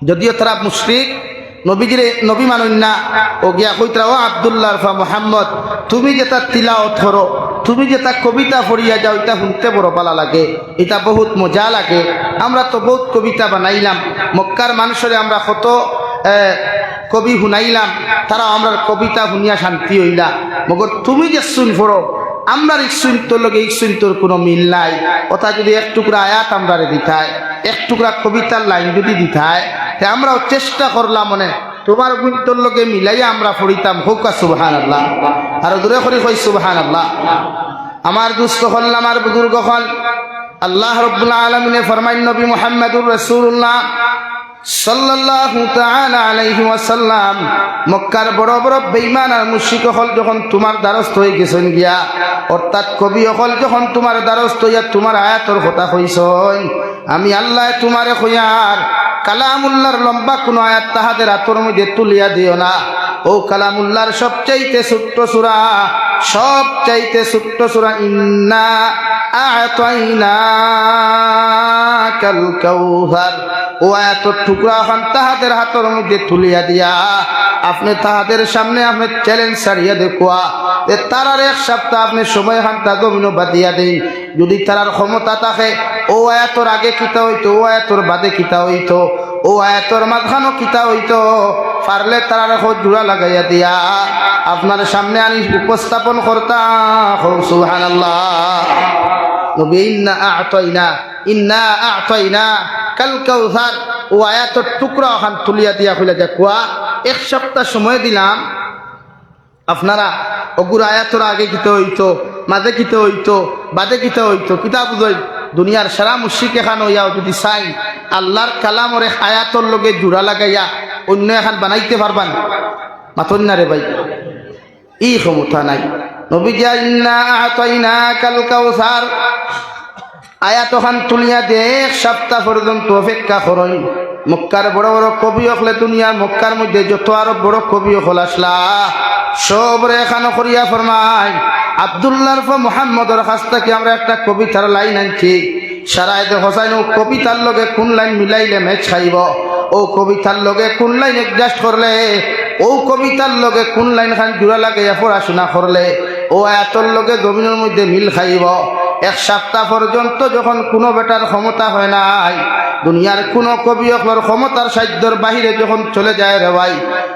যদিও তারা মুশরিক নবীজিরে নবী মানুন না, ও গিয়া কইতরা ও আব্দুল্লাহ ফা মুহাম্মদ, তুমি যেটা তিলাওয়াত করো, তুমি যেটা কবিতা পড়িয়া যাও, এটা শুনতে বড় ভালো লাগে, এটা বহুত মজা লাগে। আমরা তো বহুত কবিতা বানাইলাম, মক্কার মানুষরে আমরা কত কবি শুনাইলাম, তারা আমরা কবিতা শুনিয়া শান্তি হইলা, মগর তুমি যে শুন পড়ো আমরা ইকসুন্তর লগে ইকসুন্তর কোনো মিল নাই। ওটা যদি এক টুকরা আয়াত আমরা দিতায়, এক টুকরা কবিতার লাইন যদি দিতায়, তে আমরাও চেষ্টা করলাম মনে তোমার গুন্তর লগে মিলাইয়া আমরা পড়িতাম। হোক সুবহানাল্লাহ। আর দূরে করি কই সুবহানাল্লাহ। আমার দুস্থ হল আমার বুজুর্গ হল, আল্লাহ রাব্বুল আলামিনে ফরমাইন নবী মুহাম্মদুর রাসূলুল্লাহ সাল্লাল্লাহু তাআলা আলাইহি ওয়াসাল্লাম মক্কার বড় বড় বেঈমান আর মুশরিক হল যখন তোমার দ্বারস্থ হয়ে গেছেন গিয়া, অর্থাৎ কবি হল যখন তোমার দ্বারস্থ হইয়া তোমার আয়াতর কথা কইছেন, আমি আল্লাহ তোমারে কইয়ার কালামুল্লাহর লম্বা কোন আয়াত তাহাদের হাতের মধ্যে তুলিয়া দিও না। ও কালামুল্লাহর সবচাইতে ছোট্ট সূরা, সবচাইতে ছোট্ট সূরা ইন্না আ'তাইনাকাল কাউসার, ও আয়াতের টুকরা খান তাহাদের হাতের মধ্যে তুলিয়া দিয়া আপনি তাহাদের সামনে আপনি চ্যালেঞ্জ ছাড়িয়া দেখুয়া যে তারার এক সপ্তাহ আপনি সময় খান তা গমিন বাদিয়া দেই। যদি তারার ক্ষমতা থাকে ও আয়াতর আগে কিতা হইতো, ও আয়াতর বাদে কিতা হইতো, ও আয়াতর মাঝখানো কিতা হইতো, পারলে তারার জোড়া লাগাইয়া দিয়া আপনার সামনে আনি উপস্থাপন করতাম। সুবহানাল্লাহ। নবী ইন্না আ'তাইনা কাল কাউসার, ও আয়াতের টুকরা ওখান তুলিয়া দিয়া কইলা যে কুয়া এক সপ্তাহ সময় দিলাম, আপনারা অগুর আয়াতের আগে কিতে হইতো, মাঝে কিতে হইতো, বাদে কিতে হইতো, কিতাব বুঝই দুনিয়ার সারা মুশরিক এখান হইয়াও যদি চাই আল্লাহর কালামর এক আয়াতর লগে জোড়া লাগাইয়া অন্য এখন বানাইতে পারবান? মাতন না রে ভাই, ই ক্ষমতা নাই। নবী যা ইন্না আ'তাইনাকাল কাউসার আয়াত খান তুলিয়া দে এক সপ্তাহ পর্যন্ত অপেক্ষা করই। মক্কার বড় বড় কবি হলে দুনিয়ার মক্কার মধ্যে যত আরো বড় কবি হল আসলা সবরে এখানে করিয়া ফরমায় আব্দুল্লাহর মুহাম্মদর কাছ থেকে আমরা একটা কবিতার লাইন আনছি, সারাইতে হোসাইন ও কবিতার লগে কোন লাইন মিলাইলে ম্যাচ খাইব, ও কবিতার লগে কোন লাইন অ্যাডজাস্ট করলে, ও কবিতার লগে কোন লাইন খান জোড়া লাগাইয়া পড়াশোনা করলে ও আয়াতর লগে জমিনের মধ্যে মিল খাইব। এক সপ্তাহ পর্যন্ত যখন কোনো বেটার ক্ষমতা হয় নাই, দুনিয়ার কোনো কবি অকলর ক্ষমতার সাধ্যর বাহিরে যখন চলে যায় রে ভাই,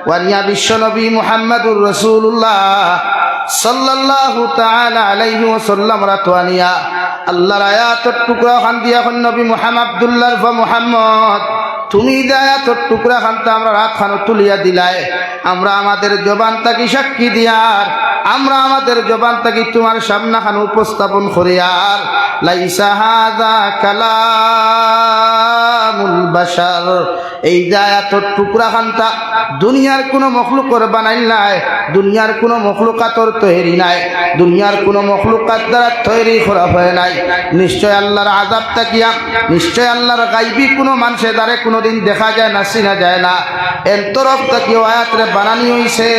ওয়ানিয়া বিশ্ব নবী মুহাম্মদুর রাসূলুল্লাহ সাল্লাল্লাহু তাআলা আলাইহি ওয়াসাল্লাম রাতওয়ানিয়া আল্লাহর আয়াতের টুকরা খান দিয়া কোন নবী মুহাম্মদ আব্দুল্লাহর মুহাম্মদ তুমি আয়াতের টুকরা খানটা আমরা রাত খান তুলিয়া দিলাই, আমরা আমাদের জবান তাকি সাক্ষী দিয়ার, আমরা আমাদের জবান তাকি তোমার সামনে খান উপস্থাপন করিয়ার লাইসা হাযা কালামুল বাশার, এই আয়াতের টুকরা খানটা দুনিয়ার কোনো মখলুকর বানাইল নাই, দুনিয়ার কোনো মখলুকাতর তৈরি নাই, দুনিয়ার কোনো মখলুকাত দ্বারা তৈরি করা হয় নাই। নিশ্চয় আল্লাহর আযাব তাকিয়া, নিশ্চয় আল্লাহর গাইবী কোনো মানুষের দ্বারে কোনোদিন দেখা যায় না, চিনা যায় না, এর তরফ থেকে আয়াতরে বানানি হইছে।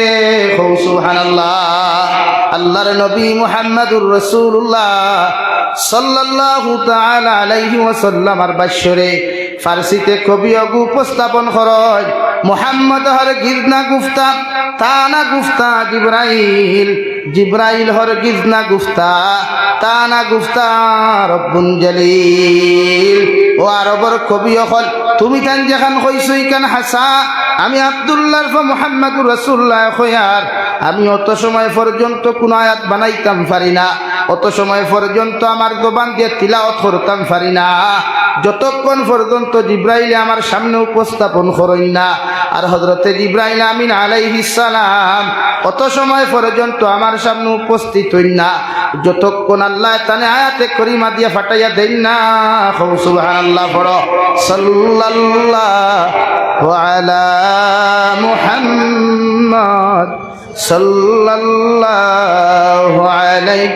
সুবহানাল্লাহ। আল্লাহর নবী মুহাম্মদুর রাসূলুল্লাহ সাল্লাল্লাহু তাআলা আলাইহি ওয়াসাল্লাম আর বাশরে ফারসিতে কবি অগু উপস্থাপন করয় মুহাম্মদ হর গিজনা গুফতা তানা গুফতা জিবরাইল, জিবরাইল হর গিজনা গুফতা তানা গুফতা রব্বুল জলিল। ও আরবর কবি হল তুমি তান যেখান কইছো ইকান হাসা, আমি আব্দুল্লাহর মুহাম্মদুর রাসূলুল্লাহ কইয়ার আমি অত সময় পর্যন্ত কোন আয়াত বানাইতাম পারি না, অত সময় পর্যন্ত আমার জবান দিয়ে তিলাওয়াত করতাম পারি না, যতক্ষণ পর্যন্ত জিবরাইল আমার সামনে উপস্থাপন করেন না। আর হযরতে জিবরাইল আমিন আলাইহিস সালাম অত সময় পর্যন্ত আমার সামনে উপস্থিত হইন না, যতক্ষণ আল্লাহ তানে আয়াতে করিমা দিয়ে ফাটাইয়া দেন না। সুবহানাল্লাহ। পড়ো সাল্লাল্লাহু আলা মুহাম্মদ সাল্লাল্লাহু আলাইহি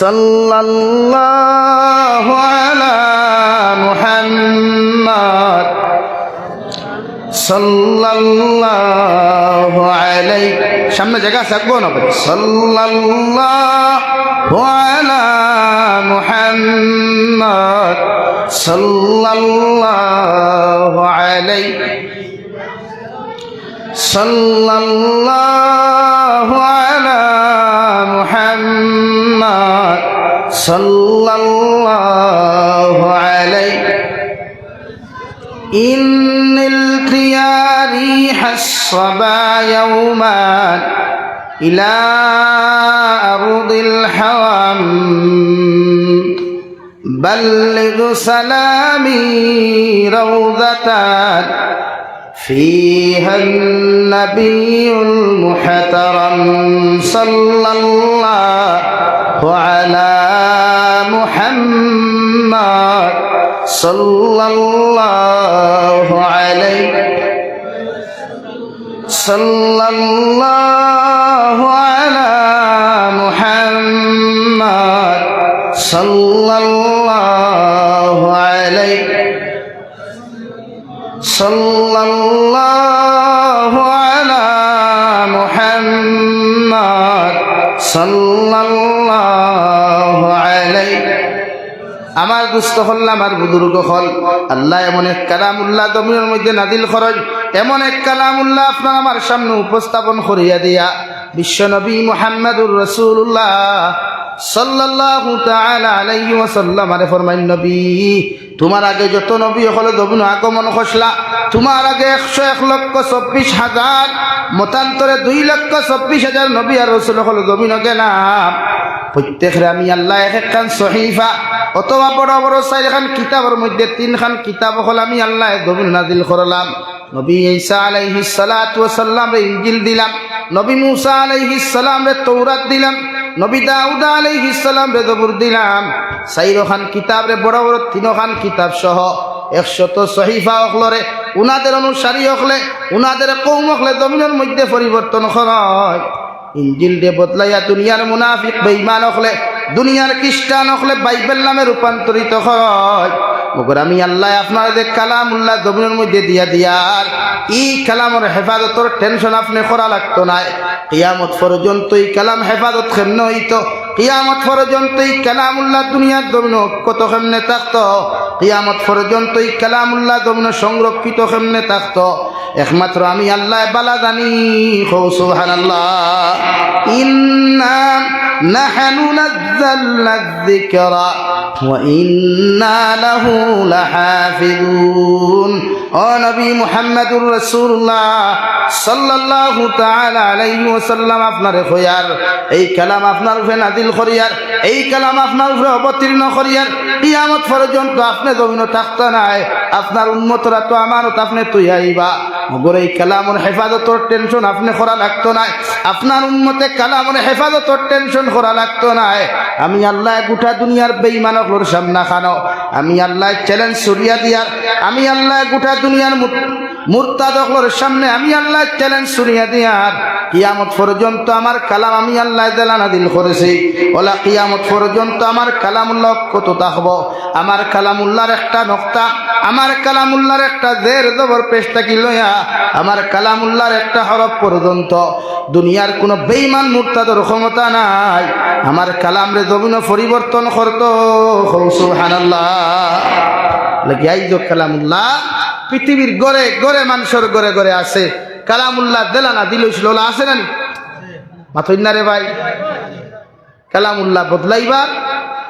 সাল্লাল্লাহু আলা মুহাম্মদ সাল্লাল্লাহু আলাইহি, সামনে জায়গা থাকবো না, সাল্লাল্লাহু আলা মুহাম্মদ সাল্লাল্লাহু আলাইহি সাল্লাল্লাহু আলা মুহাম্মদ সাল্লাল্লাহু আলাইহি ইন্নিল তিয়ারি হাসবা ইয়াওমান ইলা আরদিল হাওয়াম بلغ سلامي روضة فيها النبي المحترم صلى الله على محمد সাল্লাল্লাহু আলাইহি সাল্লাল্লাহু আলা মুহাম্মাদ সাল্লাল্লাহু আলাইহি সাল্লাল্লাহু আলা মুহাম্মাদ সাল্লাল্লাহু আলাইহি। আমার দুস্থ হল, আমার বুজুর্গ হল, আল্লাহ এমন এক কালামুল্লাহ জমিনের মধ্যে নাজিল করেন, এমন এক কালামুল্লাহ আপনার আমার সামনে উপস্থাপন করিয়া দিয়া বিশ্ব নবী মুহাম্মদুর রাসূলুল্লাহ সাল্লাল্লাহু তাআলা আলাইহি ওয়াসাল্লাম আরে ফরমাইন, নবী তোমার আগে যত নবী হল জমিন আগমন খসলা, তোমার আগে 101,24,000 মতান্তরে 2,24,000 নবী আর রাসূল হল জমিন গেলাম। প্রত্যেকরে আমি আল্লাহ একখান সহিফা অথবা বড় বড় 4খান কিতাবের মধ্যে 3খান কিতাব হল আমি আল্লাহ জমিন নাজিল করলাম। নবী ঈসা আলাইহিস সালাতু ওয়াস সালাম রে ইনজিল দিলাম, নবী মূসা আলাইহিস সালাম রে তাওরাত দিলাম, নবী দাউদ আলাইহিস সালাম রে জবুর দিলাম। 4খান কিতাব রে বড় বড় 3খান কিতাব সহ 100 সহিফা হলরে উনাদের অনুসারী হলে উনাদের কওম হলে জমিনের মধ্যে পরিবর্তন হয়। ইনজিল দে বদলাইয়া দুনিয়ার মুনাফিক বেঈমান হলে দুনিয়ার খ্রিস্টান হলে বাইবেল নামে রূপান্তরিত হয়। মগর আমি আল্লাহ আপনাদের কালামুল্লাহ জমিনের মধ্যে দিয়া দিয়ার এই কালামের হেফাজতের টেনশন আপনি করা লাগতো না। কিয়ামত পর্যন্ত এই কালাম হেফাজত কেমনে হইতো, কিয়ামত পর্যন্ত এই কালামুল্লাহ দুনিয়ার জমিন কত কেমনে থাকতো, কিয়ামত পর্যন্ত এই কালামুল্লাহ জমিন সংরক্ষিত কেমনে থাকতো, একমাত্র আমি আল্লাহ বালা জানি। সুবহানাল্লাহ। ইন্না নাহনু নাযালনা যিকরা ওয়া ইন্না লাহু লাহাফিজুন। ও নবী মুহাম্মদুর রাসূলুল্লাহ সাল্লাল্লাহু তাআলা আলাইহি ওয়াসাল্লাম আপনারে কইয়ার এই কালাম আপনার উপরে নাজিল করিয়ার, এই কালাম আপনার উপরে অবতীর্ণ করিয়ার কিয়ামত পর্যন্ত আপনি জমিন থাকতো নাই, আপনার উম্মতরা তো আমানত আপনি তুই আইবা। মগর এই কালামের হেফাজতের টেনশন আপনি করা লাগতো না, আপনার উম্মতে কালামের হেফাজতের টেনশন করা লাগতো না। আমি আল্লাহ গোটা দুনিয়ার বেঈমানগুলোর সামনে খানো আমি আল্লাহ চ্যালেঞ্জ ছড়িয়া দিয়ার, আমি আল্লাহ গোটা দুনিয়ার মুরতাদগুলোর সামনে আমি আল্লাহ চ্যালেঞ্জ ছড়িয়া দিয়ার কিয়ামত পর্যন্ত আমার কালাম আমি আল্লাহ দেলা নাজিল করেছি। ওলা কিয়ামত পর্যন্ত আমার কালামুল্লাহ কত থাকবো, আমার কালামুল্লাহর একটা নক্তা, আমার কালামুল্লাহর একটা জের জবর পেশটা কি লইয়া আমার কালামুল্লাহর একটা হরফ পর্যন্ত দুনিয়ার কোনো বেঈমান মুরতাদের ক্ষমতা নাই আমার কালাম রে জমিন পরিবর্তন করতো। সুবহানাল্লাহ। লাগি আইজ কালামুল্লাহ পৃথিবীর গড়ে গড়ে মানুষের গড়ে গড়ে আছে। কালামুল্লাহ দেলানা দিলছিল আছে না মাথই না রে ভাই? কালামুল্লাহ বদলাইবার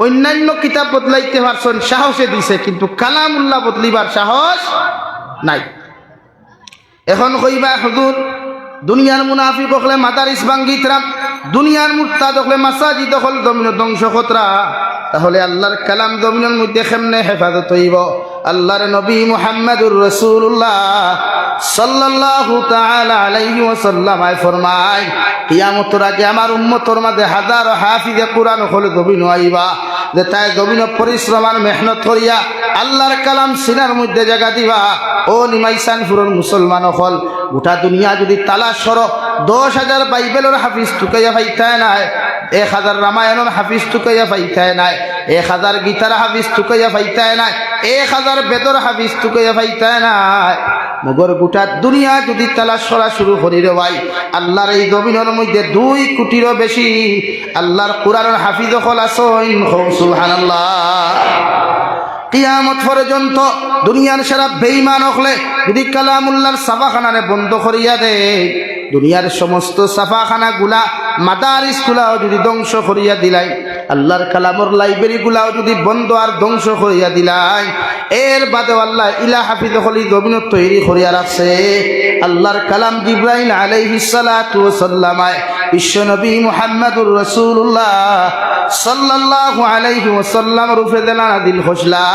অন্যান্য কিতাব বদলাইতে পারছেন সাহসে দিছে, কিন্তু কালামুল্লাহ বদলিবার সাহস নাই। এখন কইবা হুজুর দুনিয়ার মুনাফিক হলে মাদারিস ভাঙ্গিতরা, দুনিয়ার মুরতাদ হলে মাসাজিদ হল জমিন ধ্বংস খতরা, তাহলে আল্লাহর কালাম জমিনের মধ্যে কেমনে হেফাজত হইব? আল্লাহর নবী মুহাম্মদুর রাসূলুল্লাহ সাল্লাল্লাহু তাআলা আলাইহি ওয়াসাল্লাম ফরমায় কিয়ামতের আগে আমার উম্মতের মাঝে হাজার হাফিজে কুরআন হলে জমিন আইবা, যে তাই জমিন পরিশ্রম আর মেহনত করিয়া আল্লাহর কালাম সিনার মধ্যে জায়গা দিবা। ও নিমাইসানপুরের মুসলমান হল গোটা দুনিয়া যদি তালাশ করো 10,000 বাইবেলের হাফিজ টুকাইয়া পাইতায় নাই, 1,000 রামায়ণের হাফিজ টুকাইয়া পাইতায় নাই, 1,000 গীতার হাফিজ টুকাইয়া পাইতায় নাই, 1,000 বেদর হাফিজ টুকাইয়া পাইতায় নাই। মগর গোটা দুনিয়া যদি তালাশ করা শুরু করি রে ভাই, আল্লাহর এই জমিনের মধ্যে 2 কোটিরও বেশি আল্লাহর কোরআনের হাফিজ হল আসইন। সুবহানাল্লাহ। কিয়ামত পর্যন্ত দুনিয়ার সারা বেঈমান হলে যদি কালামুল্লাহর সাফাখানারে বন্ধ করিয়া দেয়, দুনিয়ার সমস্ত সাফাখানা গুলা মাদারিস গুলাও যদি ধ্বংস করিয়া দিলাই, আল্লাহর কালামর লাইব্রেরি গুলাও যদি বন্ধ আর ধ্বংস করিয়া দিলাই, এর বাদে আল্লাহ ইলা হাফিজ হলি জমিন তৈরি করিয়া রাখছে। আল্লাহর কালাম জিবরাইল আলাইহিস সালাতু ওয়াস সালাম বিশ্ব নবী মুহাম্মদুর রাসূলুল্লাহ সাল্লাল্লাহু আলাইহি ওয়াসাল্লাম রূপে দেলানা দিল খসলা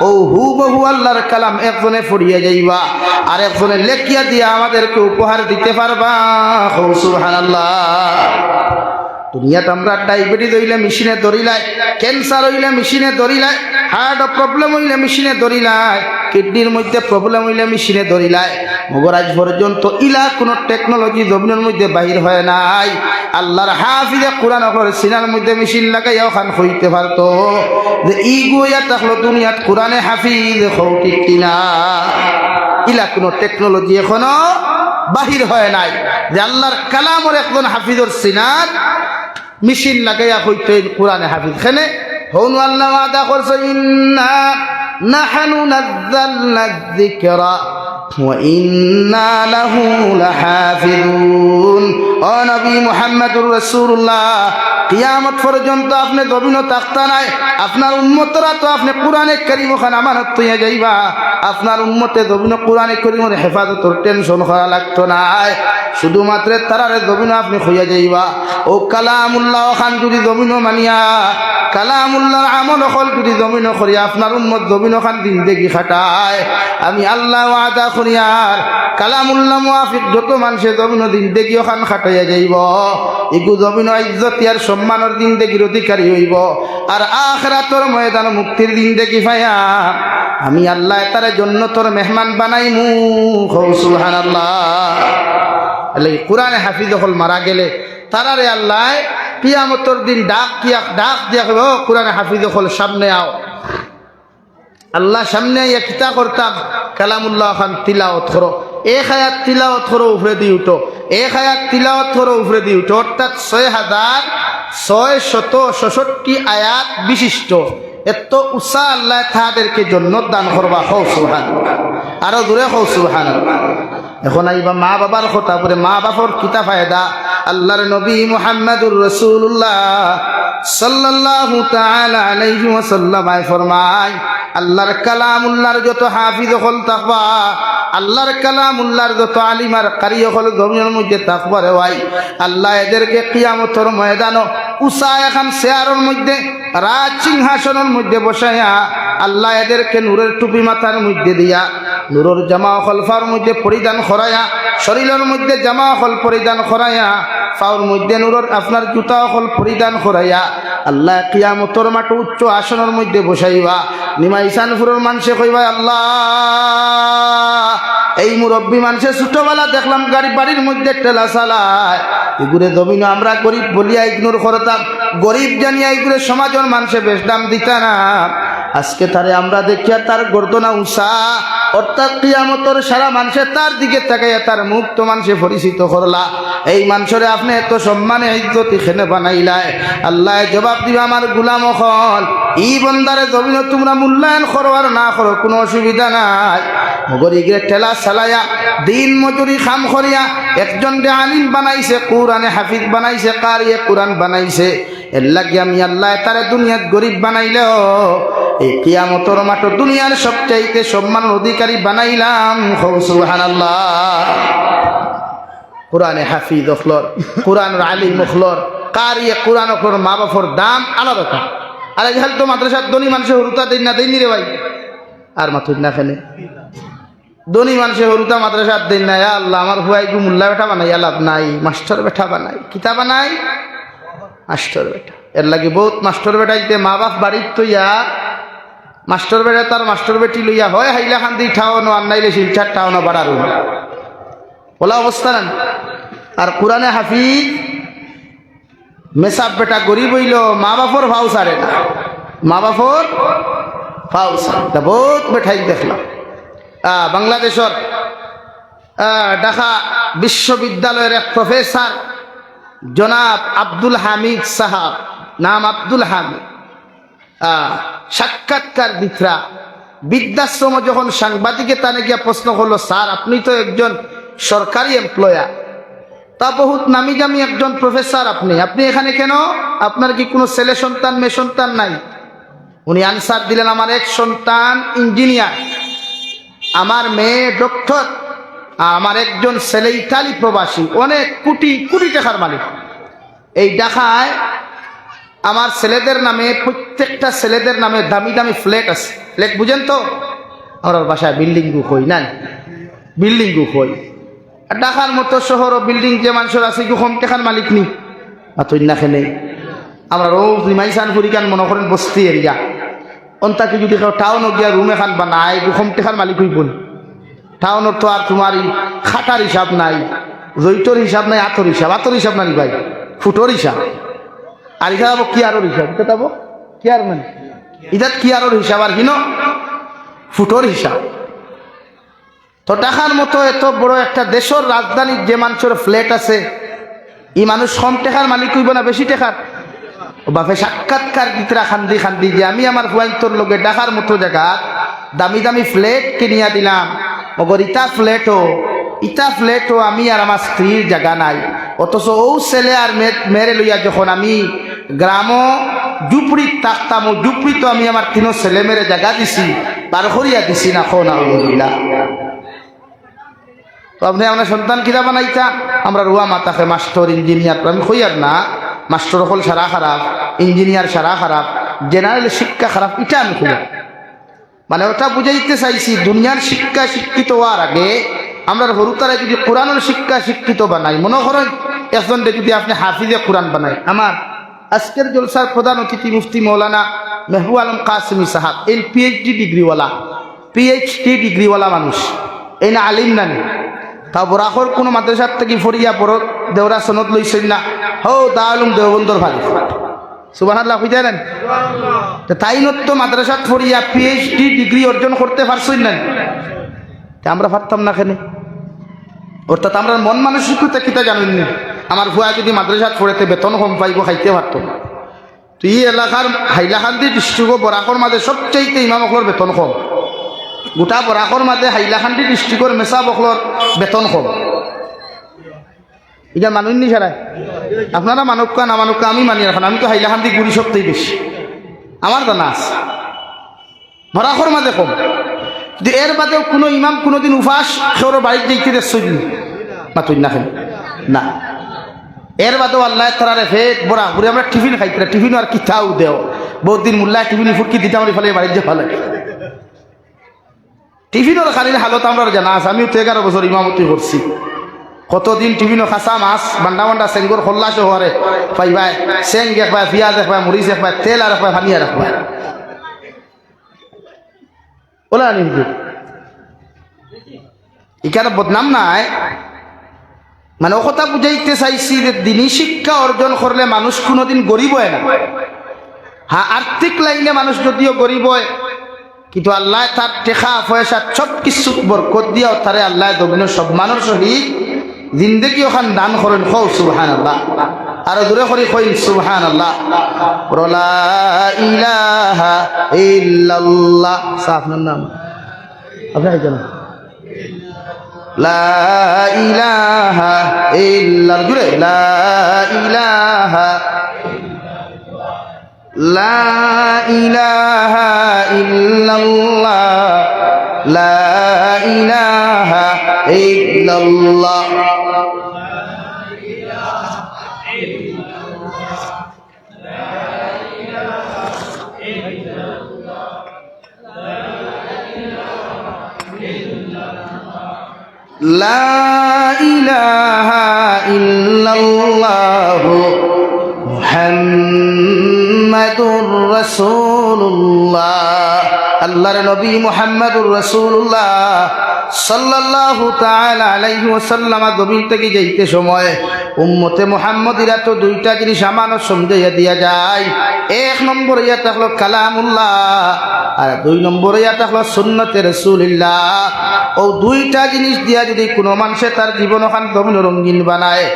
ও হুবহু আল্লাহর কালাম একজনে পড়িয়া যাইবা আর একজনে লেখিয়া দিয়া আমাদেরকে উপহার দিতে পারবা। সুবহানাল্লাহ। দুনিয়াতে আমরা ডায়াবেটিস হইলে মেশিনে ধরিলাই, ক্যান্সার হইলে মেশিনে ধরিলাই, হার্ট প্রবলেম হইলে মেশিনে ধরিলায়, কিডনির মধ্যে প্রবলেম হইলে মেশিনে ধরিলায়। মগর আজ পর্যন্ত ইলা কোনো টেকনোলজি জমিনের মধ্যে বাহির হয় নাই। আল্লাহর হাফিজে কোরআন সিনার মধ্যে মেশিন লাগাইয়া ওখান হইতে পারতো যে ই গুয়া থাকলো দুনিয়াত কোরআনে হাফিজ হও, ঠিক কিনা? ইলা কোনো টেকনোলজি এখনো বাহির হয় নাই যে আল্লাহর কালামর একজন হাফিজর সিনার মেশিন লাগাইয়া হইতে কোরআনে হাফিজ। খেনে হন আল্লাহ ওয়াদা করছে, ইন্না নাহনু নাযালনা যিকরা ওয়া ইন্না লাহু লাহাফিজুন। ও নবী মুহাম্মদুর রাসূলুল্লাহ, কিয়ামত পর্যন্ত আপনি জমিন তাকতা নাই, আপনার উম্মতরা তো আপনি কোরআনে কারীম খান আমানত হইয়া যাইবা। আপনার উম্মতে জমিন কোরআনে কারীমের হেফাজতের টেনশন করা লাগতো নাই, শুধুমাত্র তারারে জমিন আপনি হইয়া যাইবা। ও কালামুল্লাহ খান যদি জমিন মানিয়া, কালামুল্লাহর আমল হল যদি জমিন করিয়া আপনার উম্মত জমিন খান জিন্দেগি খাটায়, আমি আল্লাহ ওয়াদা করিয়ার কালামুল্লাহ মুআফিক যত মানুষে জমিন জিন্দেগি খান খাটাইয়া যাইব, এগু জমিন ইজ্জত আর সম্মানের জিন্দেগির অধিকারী হইব। আর আখিরাতের ময়দান মুক্তির জিন্দেগি পাইয়া আমি আল্লাহ তার জন্য তোর মেহমান বানাইমু। সুবহানাল্লাহ। আল্লাহ কোরআনে হাফিজ হল মারা গেলে তারারে আল্লাহ কিয়ামতের দিন ডাক দিয়া কইব, কোরআনে হাফিজ হল সামনে আও। আল্লাহ সামনে আইয়া কিতা করতাম, কালামুল্লাহ খান তিলাওয়াত করো, এক আয়াত তিলাওয়াত করো উপরে দিয়ে উঠো, এক আয়াত তিলাওয়াত করো উপরে দিয়ে উঠো, অর্থাৎ 6666 আয়াত বিশিষ্ট এত উষা আল্লাহ তাদেরকে জন্য দান করবা। হও সুবহানাল্লাহ, আরো জোরে হও সুবহানাল্লাহ। এখন আইবা মা বাবার কথা পরে, মা বাবার কিতা ফায়দা? আল্লাহর নবী মুহাম্মদুর রাসূলুল্লাহ সাল্লাল্লাহু তাআলা আলাইহি ওয়াসাল্লাম ফরমায়, আল্লাহর কালামুল্লাহর যত হাফিজ হল তাকবা, আল্লাহর কালামুল্লাহর যত আলিম আর কারি হল জমিনের মধ্যে তাকবা রে ভাই, আল্লাহ এদেরকে কিয়ামতের ময়দানে উষা এখন চেয়ারের মধ্যে রাজ সিংহাসনের মধ্যে বসাইয়া আল্লাহ এদেরকে নূরের টুপি মাথার মধ্যে দিয়া, নূরের জামা খলফার মধ্যে পরিধান করাইয়া, শরীরের মধ্যে জামা হল পরিধান করাইয়া, পাওর মধ্যে নূরের আপনার জুতা হল পরিধান করাইয়া আল্লাহ কিয়ামতের মাঠে উচ্চ আসনের মধ্যে বসাইবা। নিমাইসানপুরের মানুষে কইবা, আল্লাহ এই মুরব্বী মানুষে ছোটবেলা দেখলাম গাড়ি বাড়ির মধ্যে ঠেলা চালায়, এগুলো জমিন আমরা গরিব বলিয়া ইগনোর করতাম, গরিব জানিয়া এগুলো সমাজের মানুষে বেশ দাম দিতা না। আজকে তারে আমরা দেখিয়া তার গর্দনা উষা, অর্থাৎ কিয়ামতের সারা মানুষের তার দিকে তাকাইয়া তার মুখ তো মানুষে পরিচিত করলা। এই মানুষরে আপনি এত সম্মানে ইজ্জত এখানে বানাইলাই, আল্লাহ জবাব দিবা, আমার গুলাম হল ই বন্দারে জমিন তোমরা মূল্যায়ন করো আর না করো কোনো অসুবিধা নাই। মগরিগে ঠেলা চালাইয়া দিন মজুরি খাম করিয়া একজন দে আলিম বানাইছে, কোরআনে হাফিজ বানাইছে, কারিয়ে কোরআন বানাইছে, এর লাগে আমি আল্লাহ তারে দুনিয়াত গরিব বানাইলেও এই কিয়ামতের মাঠে দুনিয়ার সবচাইতে সম্মান অধিকারী বানাইলাম। সুবহানাল্লাহ। কোরআনে হাফিজ হলর, কোরআনের আলিম হলর, কারিয়ে কোরআন হলর মা বাপর দাম আলাদা। আর এই তো মাদ্রাসার ধনী মানুষের হরুতা দিন না দেয়নি রে ভাই, আর মাথুর না ফেলে ধনী মানুষের হরুতা মাদ্রাসার দিন না। আল্লাহ আমার হুয়াই গু মোল্লা বেটা বানাই লাভ নাই, মাস্টার বেটা বানাই, কিতা বানাই মাস্টার বেটা। এর লাগে বহুত মাস্টার বেটা দিতে মা বাপ বাড়ির তৈয়া মাস্টার বেটা তার মাস্টার বেটি লইয়া হয় হাইলা খান্দি ঠাও নো আর নাইলে শিলচার ঠাও না বাড়ার ওলা অবস্থা না। আর কোরআনে হাফিজ মেসাব বেটা গরিব হইল মা বাপর ভাও সারে না, মা বাপর ভাও সারে বহুত বেঠাই দেখলাম। বাংলাদেশের ঢাকা বিশ্ববিদ্যালয়ের এক প্রফেসর জনাব আব্দুল হামিদ সাহাব, নাম আব্দুল হামিদ, সাক্ষাৎকার দিতরা বৃদ্ধাশ্রম যখন সাংবাদিকে তানে গিয়া প্রশ্ন করলো, স্যার আপনি তো একজন সরকারি এমপ্লয়ার, তা বহুত নামি জামি একজন প্রফেসর, আপনি এখানে কেন? আপনার কি কোনো ছেলে সন্তান মেয়ে সন্তান নাই? উনি আনসার দিলেন, আমার এক সন্তান ইঞ্জিনিয়ার, আমার মেয়ে ডক্টর, আমার একজন ছেলে ইতালি প্রবাসী, অনেক কোটি কোটি টাকার মালিক। এই ঢাকায় আমার ছেলেদের নামে, প্রত্যেকটা ছেলেদের নামে দামি দামি ফ্ল্যাট আছে। ফ্ল্যাট বুঝেন তো? আমার বাসায় বিল্ডিং গু হই না, বিল্ডিং গু হই। ঢাকার মতো শহর ও বিল্ডিং যে মানুষের আছে কম টাকার মালিক নি তুই না খেলে আমরা রোজ নিমাইসান ফুরিকান মনে করেন বস্তি এরিয়া, অন্তাকে যদি কেউ টাউনও গিয়া রুম এখান বানায় কম টেকার মালিক হইব না। টাউনত তো আর তোমার খাটার হিসাব নাই, জৈতর হিসাব নাই, আতর হিসাব নানি ভাই, ফুটোর হিসাব। আর ইটা যাবো কি আরোর হিসাব, এটা যাবো কি আর মানে ইটাত কি আরোর হিসাব আর কিনো ফুটোর হিসাব। তো টাকার মতো এত বড় একটা দেশের রাজধানীর যে মানুষের ফ্ল্যাট আছে, এই মানুষ কম টেকার মালিক হইব না বেশি টেকার? বাপে সাক্ষাৎকার দিতরা খান্দি খান্দি যে আমি আমার ফুয়াইন্তর লগে ঢাকার মতো জায়গা দামি দামি ফ্ল্যাট কিনিয়া দিলাম, মগর ইটা ফ্ল্যাটও আমি আর আমার স্ত্রীর জায়গা নাই। অথচ ও ছেলে আর মেরে লইয়া যখন আমি গ্রাম জুপড়ি থাকতাম, ও জুপড়ি তো আমি আমার 3 ছেলে মেরে জায়গা দিছি, পার করিয়া দিছি না খন আলহামদুলিল্লাহ। তো আপনি আপনার সন্তান কিরা বানাইতা? আমরা রুয়া মাতাকে মাস্টার ইঞ্জিনিয়ার, আমি কইয়ার না মাস্টার হল সারা খারাপ, ইঞ্জিনিয়ার সারা খারাপ, জেনারেল শিক্ষা খারাপ, এটা আমি খুঁজে মানে ওটা বুঝাইতে চাইছি। দুনিয়ার শিক্ষা শিক্ষিত হওয়ার আগে আমরা হরুতারা যদি কোরআনের শিক্ষা শিক্ষিত বানাই, মনে করেন একজনকে যদি আপনি হাফিজে কোরআন বানাই। আমার আজকের জলসার প্রধান অতিথি মুফতি মৌলানা মেহবুব আলম কাসিমি সাহাব, এই পিএইচডি ডিগ্রিওয়ালা মানুষ, এই না আলিম নানি, তা বরাকর কোনো মাদ্রাসার থেকে ফরিয়া বড় দেওরা সনদ লইছেন না, হো দালুম দেওবন্দর ভালো সুবহানাল্লাহ হয়ে যায় না। তাই নত্য মাদ্রাসাত ফরিয়া পিএইচডি ডিগ্রি অর্জন করতে পারছেন না, আমরা পারতাম না কেন? অর্থাৎ আমরা মন মানসিকতা কিতা জানেন না। আমার ভুয়া যদি মাদ্রাসাত পড়েতে বেতন কম পাইব, খাইতে পারত না। তো এই এলাকার হাইলাকান্দি ডিস্ট্রিক্ট বরাকর মাঝে সবচাইতে ইমাম অকলর বেতন কম। গোটা বরাকর মাঝে হাইলাকান্দি ডিস্ট্রিক্টর মেসা বকলর বেতন কম। এটা মানুষ নি সারায়, আপনারা মানুকা না মানুকা আমি মানি রাখেন। আমি তো হাইলাকান্দি গুড়ি সবচেয়ে বেশি, আমার জানা আছে বরাকর মাঝে কম। কিন্তু এর বাদেও কোনো ইমাম কোনোদিন উপাস সৌর বাড়ির দিকে দেখছই না তুই না খেন না। এর বাদেও আল্লাহ তারা রেখে বড়া ঘুরে আমরা টিফিন খাইতে, টিফিন আর কিতাও দেও বহুত দিন মোল্লায় টিফিন ফুটকি দিতাম ফেলে বাড়ির যে ফেলে টিফিনের খালির হালত আমরা জানা আছে। আমিও তো 11 বছর ইমামতি করছি, কতদিন টিফিনও খাসা মাছ বান্ডা বান্ডা সেঙ্গুর খোল্লাস হওয়ারে পাইবাই, সেং একবার পিঁয়াজ একবার মরিচ একবার তেল আর একবার ভানিয়া রাখবা ওলা আনি এখানে বদনাম নাই। মানে ও কথা বুঝাইতে চাইছি যে দিনী শিক্ষা অর্জন করলে মানুষ কোনোদিন গরিব হয় না। হ্যাঁ, আর্থিক লাইনে মানুষ যদিও গরিব হয়, কিন্তু আল্লাহ তার টেকা পয়সা সব কিছু বরকত দিয়াও তারে আল্লাহ দবিনের সম্মানের সহিত জিন্দগি ওখান দান করেন। খৌ সুবহানাল্লাহ, আরো দূরে করি কই সুবহানাল্লাহ। লা ইলাহা ইল্লাল্লাহ, আপনার নাম আপনার জানেন? লা ইলাহা ইল্লাল্লাহ, জুড়ে লা ইলাহা, লা ইলাহা ইল্লাল্লাহ, লা ইলাহা ইল্লাল্লাহ। লা ইলাহা ইল্লাল্লাহ মুহাম্মাদুর রাসূলুল্লাহ। আল্লাহর নবী মুহাম্মাদুর রাসূলুল্লাহ সাল্লাল্লাহু তাআলা আলাইহি ওয়াসাল্লাম জমিন থেকে যাইতে সময় উম্মতে মুহাম্মদীরা তো দুইটা জিনিস আমানত সমঝাইয়া দিয়া যায়। 1 নম্বর ইয়া থাকলো কালামুল্লাহ, আর 2 নম্বর ইয়া থাকলো সুন্নতে রাসূলুল্লাহ। ও দুইটা জিনিস দিয়া যদি কোনো মানুষে তার জীবন ওখান দমিন রঙিন বানায়,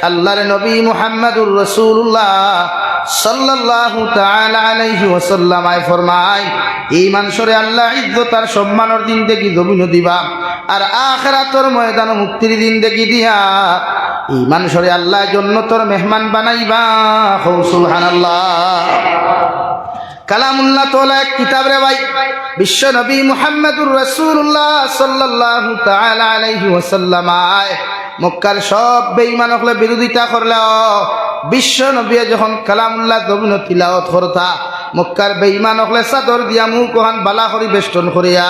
আল্লাহর নবী মুহাম্মাদুর রাসূলুল্লাহ সাল্লাল্লাহু তাআলা আলাইহি ওয়াসাল্লাম ফরমায়, এই মানুষরে আল্লাহ ইজ্জত আর সম্মানের দিন দেখি জমিন দিবা, আর আখিরাতের ময়দানে মুক্তির দিন দেখি দিয়া এই মানুষরে আল্লাহ জান্নাতের মেহমান বানাইবা। সুবহানাল্লাহ। কালামুল্লাহ তাআলা এক কিতাব রে ভাই, বিশ্ব নবী মুহাম্মদুর রাসূলুল্লাহ সাল্লাল্লাহু তাআলা আলাইহি ওয়াসাল্লাম মক্কার সব বেঈমান হলে বিরোধিতা করল। বিশ্ব নবী যখন কালামুল্লাহ জমিন তিলাওয়াত করতা, মক্কার বেঈমান হলে চাদর দিয়া মুখ ওখান বালা করি বেষ্টন করিয়া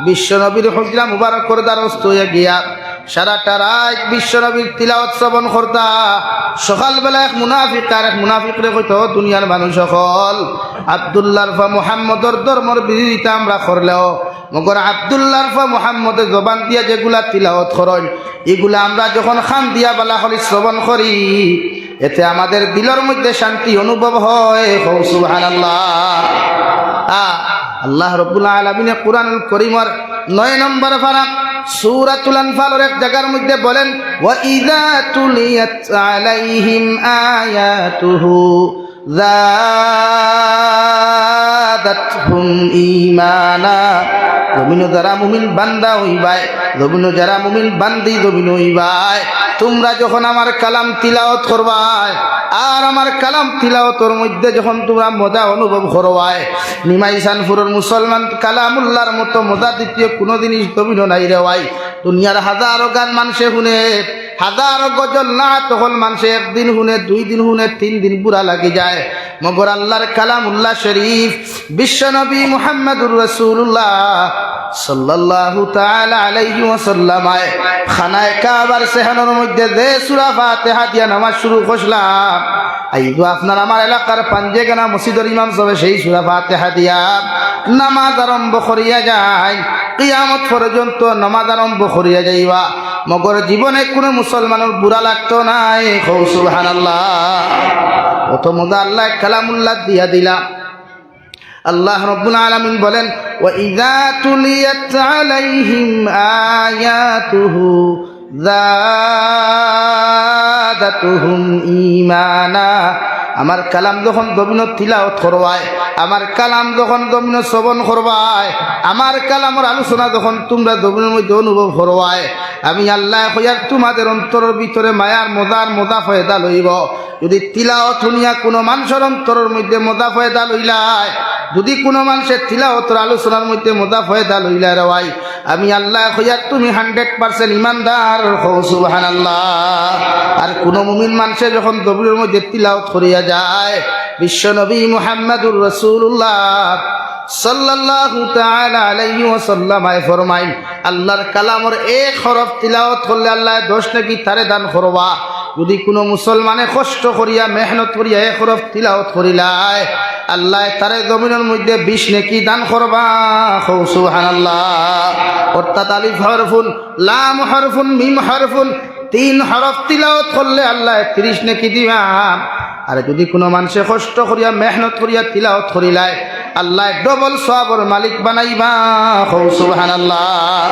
বিশ্ব নবীর হুজরা মুবারক করে দ্বারস্থ হইয়া গিয়া সারাটা রাত বিশ্ব নবীর তিলাওয়াত শ্রবণ করতা। সকালবেলা এক মুনাফিক আর এক মুনাফিকরে কইতো দুনিয়ার মানুষ সকল আব্দুল্লাহর ফা মুহাম্মদর ধর্মর বিরোধিতা আমরা করলেও মগর আব্দুল্লাহর ফা মুহাম্মদের জবান দিয়া যেগুলা তিলাওয়াত করেন এগুলা আমরা যখন খান দিয়া বালা হলি শ্রবণ করি এতে আমাদের দিলের মধ্যে শান্তি অনুভব হয়। সুবহানাল্লাহ। আল্লাহ রাব্বুল আলামিন কুরআনুল কারীমের 9 নম্বর পারা সূরাতুল আনফালের এক জায়গার মধ্যে বলেন ওয়া ইযা তুলিয়াত আলাইহিম আয়াতুহু যাদাতহুম ঈমানা। জমিন যারা মুমিন বান্দা হইবাই, জমিন যারা মুমিন বান্দি জমিন হইবাই, তোমরা যখন আমার কালাম তিলাওয়াত করবাই আর আমার কালাম তিলাওয়াতের মধ্যে যখন তোমরা মজা অনুভব করবাই, নিমাইশানপুরের মুসলমান কালামুল্লাহর মতো মজা দ্বিতীয় কোনো জিনিস জমিন নাই রে ভাই। দুনিয়ার হাজারো গান মানুষে শুনে, হাজারো গজল না তখন মানুষে একদিন শুনে, 2 দিন শুনে, 3 দিন পুরা লাগে যায়। মগর আল্লাহর কালামুল্লাহ শরীফ বিশ্বনবী মুহাম্মদুর রাসূলুল্লাহ সাল্লাল্লাহু তাআলা আলাইহি ওয়াসাল্লাম খানায়ে কাবার সেহানোর মধ্যে যে সূরা ফাতিহা দিয়া নামাজ শুরু করলাম, আইগো আপনার আমার এলাকার পাঞ্জেগানা মসজিদের ইমাম সাহেব সেই সূরা ফাতিহা দিয়া নামাজ আরম্ভ করিয়া যায়, কিয়ামত পর্যন্ত নামাজ আরম্ভ করিয়া যাইবা। মগর জীবনে কোনো মুসলমানের বুড়া লাগতো নাই। সুবহানাল্লাহ। অত মজা আল্লাহ কালামুল্লাহ দিয়া দিলা। আল্লাহ রাব্বুল আলামিন বলেন ওয়া ইযা তুলিয়াত আলাইহিম আয়াতুহু যাদাতুহুম ঈমানা। আমার কালাম যখন জমিন তিলাওয়াত করবায়, আমার কালাম যখন জমিন শ্রবণ করবায়, আমার কালামের আলোচনা যখন তোমরা জমিনের মধ্যে অনুভব করবায়, আমি আল্লাহ কইয়ার তোমাদের অন্তরের ভিতরে মায়ার মজা ফয়দা লইব। যদি তিলাওয়াত শুনিয়া কোনো মানুষের অন্তরের মধ্যে মজা ফয়দা লইলায়, যদি কোনো মানুষের তিলাওয়াতের আলোচনার মধ্যে মজা ফয়দা লইলা রে ভাই, আমি আল্লাহ কইয়ার তুমি 100% ইমানদার। সুবহানাল্লাহ। আর কোনো মুমিন মানুষে যখন জমিনের মধ্যে তিলাওয়াত করিয়া যায়, বিশ্বনবী মুহাম্মদুর রাসূলুল্লাহ সাল্লাল্লাহু তাআলা আলাইহি ওয়াসাল্লাম ফরমাইন আল্লাহর কালামের এক হরফ তিলাওয়াত করলে আল্লাহ 10 নেকি তারে দান করবা। যদি কোনো মুসলমানে কষ্ট করিয়া মেহনত করিয়া এক হরফ তিলাওয়াত করিলায়, আল্লাহ তারে জমিনের মধ্যে 20 নেকি দান করবা। সুবহানাল্লাহ। অর্থাৎ আলিফ হরফুন, লাম হরফুন, মিম হরফুন, 3 হরফ তিলাওয়াত করলে আল্লাহ 30 নেকি দিবা। আর যদি কোনো মানুষে কষ্ট করিয়া মেহনত করিয়া তিলাওয়াত করিলায়, আল্লাহ ডবল সওয়াবের মালিক বানাইবা। সুবহানাল্লাহ।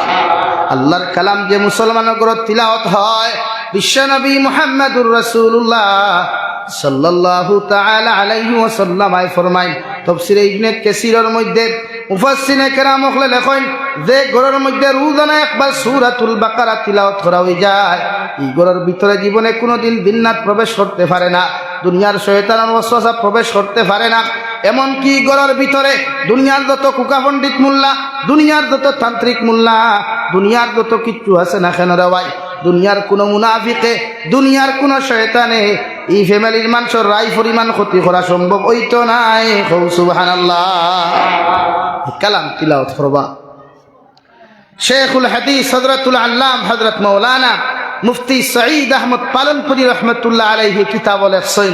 আল্লাহর কালাম যে মুসলমানের ঘরে তিলাওয়াত হয়, বিশ্বনবী মুহাম্মদুর রাসূলুল্লাহ সাল্লাল্লাহু তাআলা আলাইহি ওয়াসাল্লাম ফরমাইন তাফসীরে ইবনে কাসীরের মধ্যে মুফাসসিরে কেরাম হলে লেখেন যে ঘরের মধ্যে রোজানা একবার সূরাতুল বাকারা তিলাওয়াত করা হয়ে যায়, এই ঘরের ভিতরে জীবনে কোনোদিন জিন্নাত প্রবেশ করতে পারে না, দুনিয়ার শয়তানের ওয়াসওয়াসা প্রবেশ করতে পারে না। এমনকি ঘরের ভিতরে দুনিয়ার যত কুকা পণ্ডিত মোল্লা, দুনিয়ার যত তান্ত্রিক মোল্লা, দুনিয়ার যত কিচ্ছু আছে না কেন রে ভাই, দুনিয়ার কোনো মুনাফিকে, দুনিয়ার কোনো শয়তানে এই ফ্যামিলির মানুষের রায় পরিমাণ ক্ষতি করা সম্ভব হইতো নাই। সুবহানাল্লাহ। কালাম তিলাওয়াত করবা। শেখুল হাদিস হযরতুল আল্লাম হযরত মাওলানা মুফতি সঈদ আহমদ পালনপুরি রহমতুল্লাহ আলাইহি কিতাব লেখছেন।